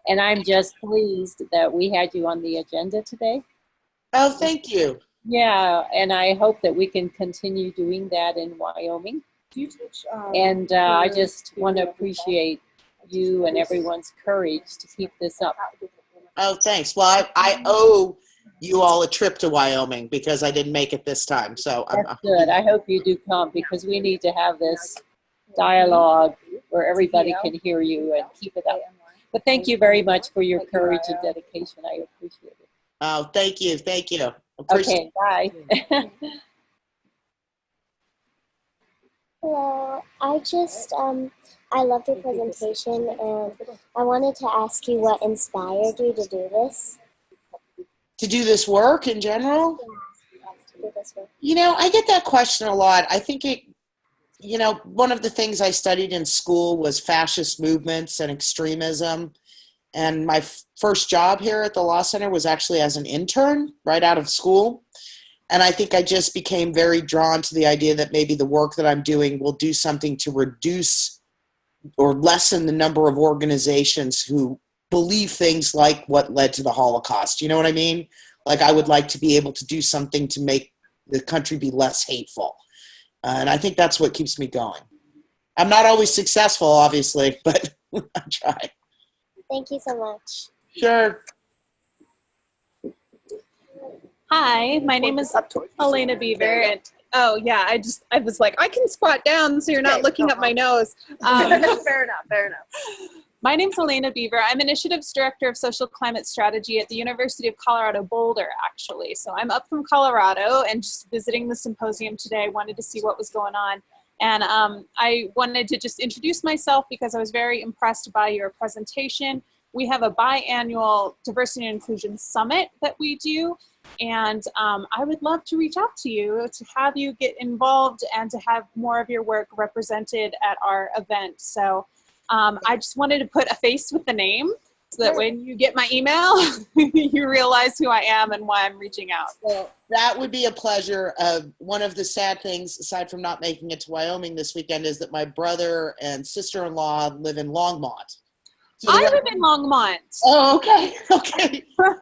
and I'm just pleased that we had you on the agenda today. Oh, thank you. Yeah, and I hope that we can continue doing that in Wyoming. Do you teach? And I just want to appreciate you and everyone's courage to keep this up. Oh, thanks. Well, I owe you all a trip to Wyoming because I didn't make it this time. So that's good. I hope you do come because we need to have this dialogue where everybody can hear you and keep it up. But thank you very much for your courage and dedication. I appreciate it. Oh, thank you. Thank you. Okay, bye. Hello. I loved your presentation, and I wanted to ask you what inspired you to do this. To do this work in general? Yeah, to do this work. I get that question a lot. I think one of the things I studied in school was fascist movements and extremism. And my first job here at the Law Center was actually as an intern right out of school. And I think I just became very drawn to the idea that maybe the work that I'm doing will do something to reduce or lessen the number of organizations who believe things like what led to the Holocaust. You know what I mean? Like I would like to be able to do something to make the country be less hateful. And I think that's what keeps me going. I'm not always successful, obviously, but I try. Thank you so much. Sure. Hi, my name is Elena Beaver. And, oh, yeah, I was like, I can squat down so you're not looking up my nose. Fair enough, fair enough. My name's Elena Beaver. I'm Initiatives Director of Social Climate Strategy at the University of Colorado Boulder, actually. So I'm up from Colorado and just visiting the symposium today. I wanted to see what was going on. And I wanted to just introduce myself because I was very impressed by your presentation. We have a biannual Diversity and Inclusion Summit that we do. And I would love to reach out to you to have you get involved and to have more of your work represented at our event. So I just wanted to put a face with the name. so that when you get my email, you realize who I am and why I'm reaching out. Well, that would be a pleasure. One of the sad things, aside from not making it to Wyoming this weekend, is that my brother and sister-in-law live in Longmont. So I live in Longmont. Oh, okay, okay. So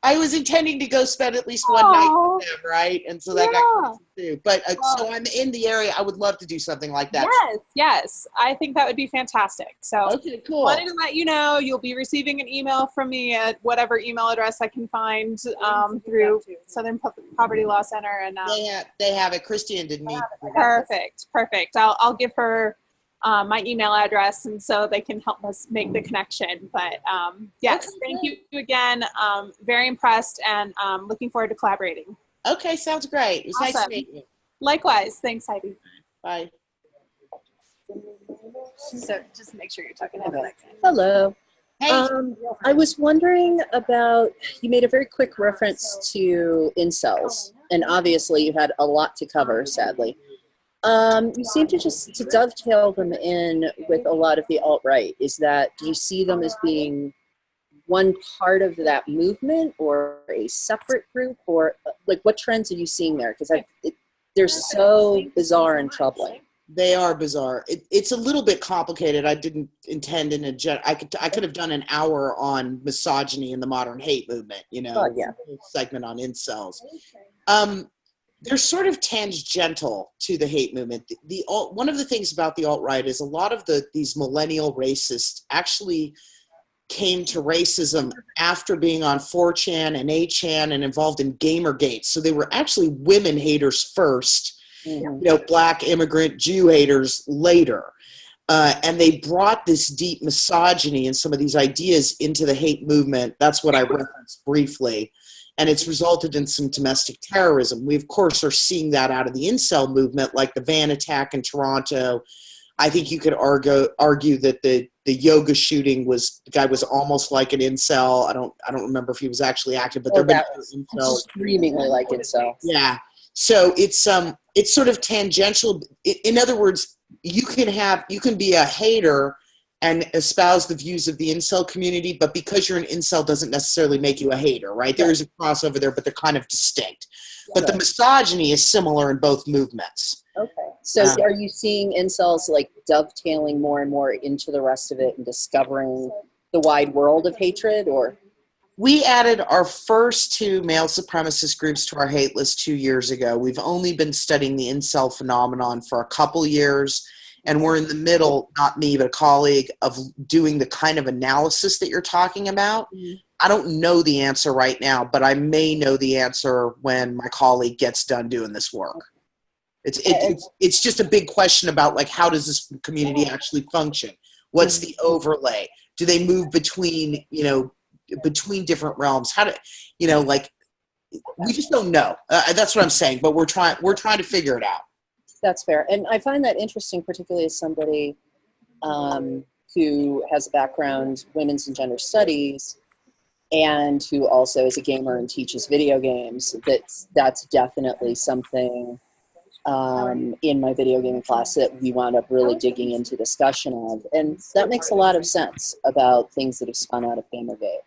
I was intending to go spend at least one night with them, right? And so that got canceled too. But so I'm in the area. I would love to do something like that. Yes. I think that would be fantastic. So okay, cool. Wanted to let you know you'll be receiving an email from me at whatever email address I can find through Southern Poverty Law Center. And they have it. Christian didn't need. Perfect. I'll give her my email address, and so they can help us make the connection. But yes, thank you again. Very impressed, and looking forward to collaborating. Okay, sounds great. It was nice to meet you. Likewise. Thanks, Heidi. Bye. So just make sure you're talking about that. Hello. Hey. I was wondering about, you made a very quick reference to incels, and obviously you had a lot to cover, sadly. You seem to just to dovetail them in with a lot of the alt-right. Do you see them as being one part of that movement or a separate group, or like what trends are you seeing there? Because they're so bizarre and troubling. They are bizarre. It's a little bit complicated. I didn't intend I could have done an hour on misogyny in the modern hate movement, segment on incels. They're sort of tangential to the hate movement. One of the things about the alt-right is a lot of these millennial racists actually came to racism after being on 4chan and 8chan and involved in Gamergate. So they were actually women haters first, Black immigrant Jew haters later. And they brought this deep misogyny and some of these ideas into the hate movement. That's what I referenced briefly. And it's resulted in some domestic terrorism. We, of course, are seeing that out of the incel movement, like the van attack in Toronto. I think you could argue that the yoga shooting the guy was almost like an incel. I don't remember if he was actually active, but they're screamingly like incel. Yeah. So it's sort of tangential. In other words, you can be a hater and espouse the views of the incel community, but because you're an incel doesn't necessarily make you a hater, right? There is a crossover there, but they're kind of distinct. But the misogyny is similar in both movements. Okay. So are you seeing incels like dovetailing more and more into the rest of it and discovering the wide world of hatred, or? We added our first 2 male supremacist groups to our hate list 2 years ago. We've only been studying the incel phenomenon for a couple years. And we're in the middle, not me, but a colleague, of doing the kind of analysis that you're talking about. I don't know the answer right now, but I may know the answer when my colleague gets done doing this work. It's just a big question about, like, how does this community actually function? What's the overlay? Do they move between different realms? How do, we just don't know. That's what I'm saying, but we're trying to figure it out. That's fair. And I find that interesting, particularly as somebody who has a background women's and gender studies and who also is a gamer and teaches video games. That's definitely something in my video gaming class that we wound up really digging into discussion of. And that makes a lot of sense about things that have spun out of Gamergate.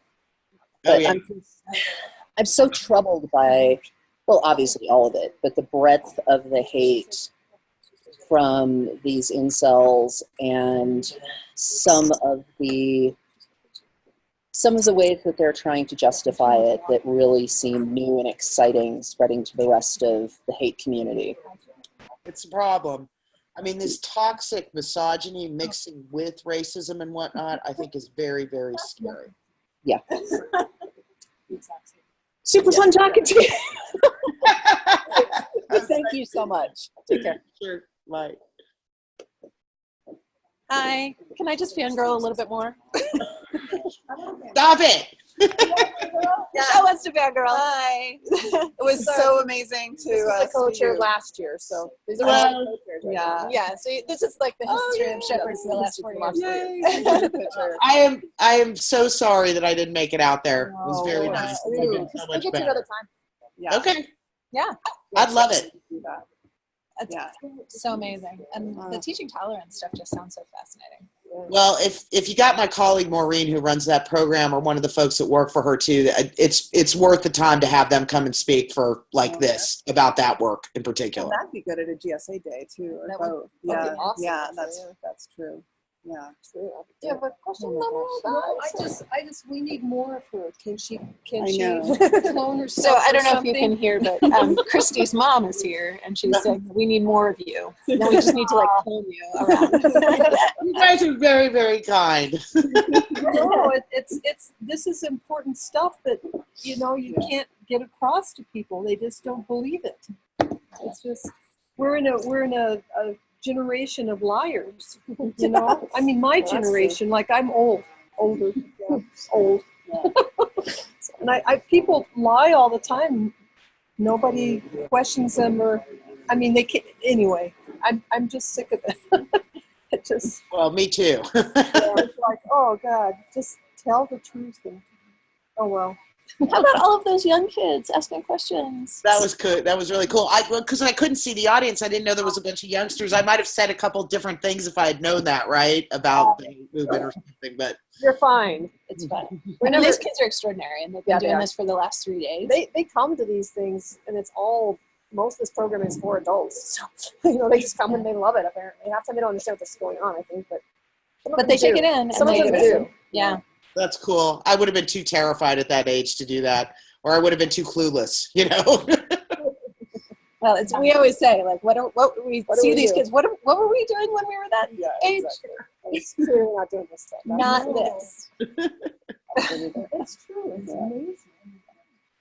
But I'm so troubled by, well, obviously all of it, but the breadth of the hate from these incels and some of the ways that they're trying to justify it that really seem new and exciting, spreading to the rest of the hate community. It's a problem. I mean, this toxic misogyny mixing with racism and whatnot, I think is very, very scary. Yeah. Super fun talking to you. Thank you so much. Take care. Sure. Bye. Hi. Can I just fangirl a little bit more? Stop it. Show us to fangirl. Hi. It was so amazing to This was a co-chair last year, so these are all co-chairs right now. So this is like the history of Shepherd for the last 4 years. I am so sorry that I didn't make it out there. It was very nice. We'll get you another time. Yeah. Okay. Yeah. I'd love it. It's so amazing. And the teaching tolerance stuff just sounds so fascinating. Well, if you got my colleague Maureen, who runs that program, or one of the folks that work for her too, it's worth the time to have them come and speak for like this about that work in particular. Well, that'd be good at a GSA day too, or both. That'd Yeah, be awesome, yeah, actually, that's true. Yeah, true. Do you have a question? We need more of her. Can she I know. clone herself? So I don't or know if you something? can hear, but Christy's mom is here, and she's saying we need more of you. Then we just need to like clone you around. You guys are very, very kind. No, this is important stuff that you can't get across to people. They just don't believe it. It's just we're in a generation of liars. I mean, my generation. Like I'm older, old. And people lie all the time. Nobody questions them, or I mean, they can't. Anyway, I'm just sick of it. It just. Well, me too. It's like, oh God, just tell the truth. And, oh well. How about all of those young kids asking questions? That was good. That was really cool. Because I couldn't see the audience, I didn't know there was a bunch of youngsters. I might have said a couple different things if I had known that, right, about the movement or something. But you're fine. It's fun. These kids are extraordinary, and they've been doing this for the last 3 days. They come to these things, and it's all. Most of this program is for adults. So, they just come and they love it. Apparently, half the time they don't understand what's going on. I think, but they take it in. Some of them do. Yeah. That's cool. I would have been too terrified at that age to do that, or I would have been too clueless, Well, we always say, like, what we see these do? kids. What were we doing when we were that age? Exactly. Clearly not doing this stuff. Not this. It's true. It's amazing.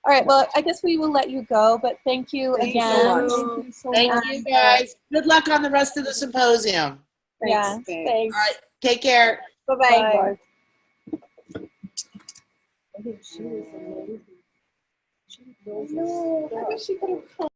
All right. Well, I guess we will let you go, but thank you Thank again. you so much. Thank you, guys. Good luck on the rest of the symposium. Yeah. Thanks. All right. Take care. Bye-bye. I think she was amazing. No, I wish she could have come.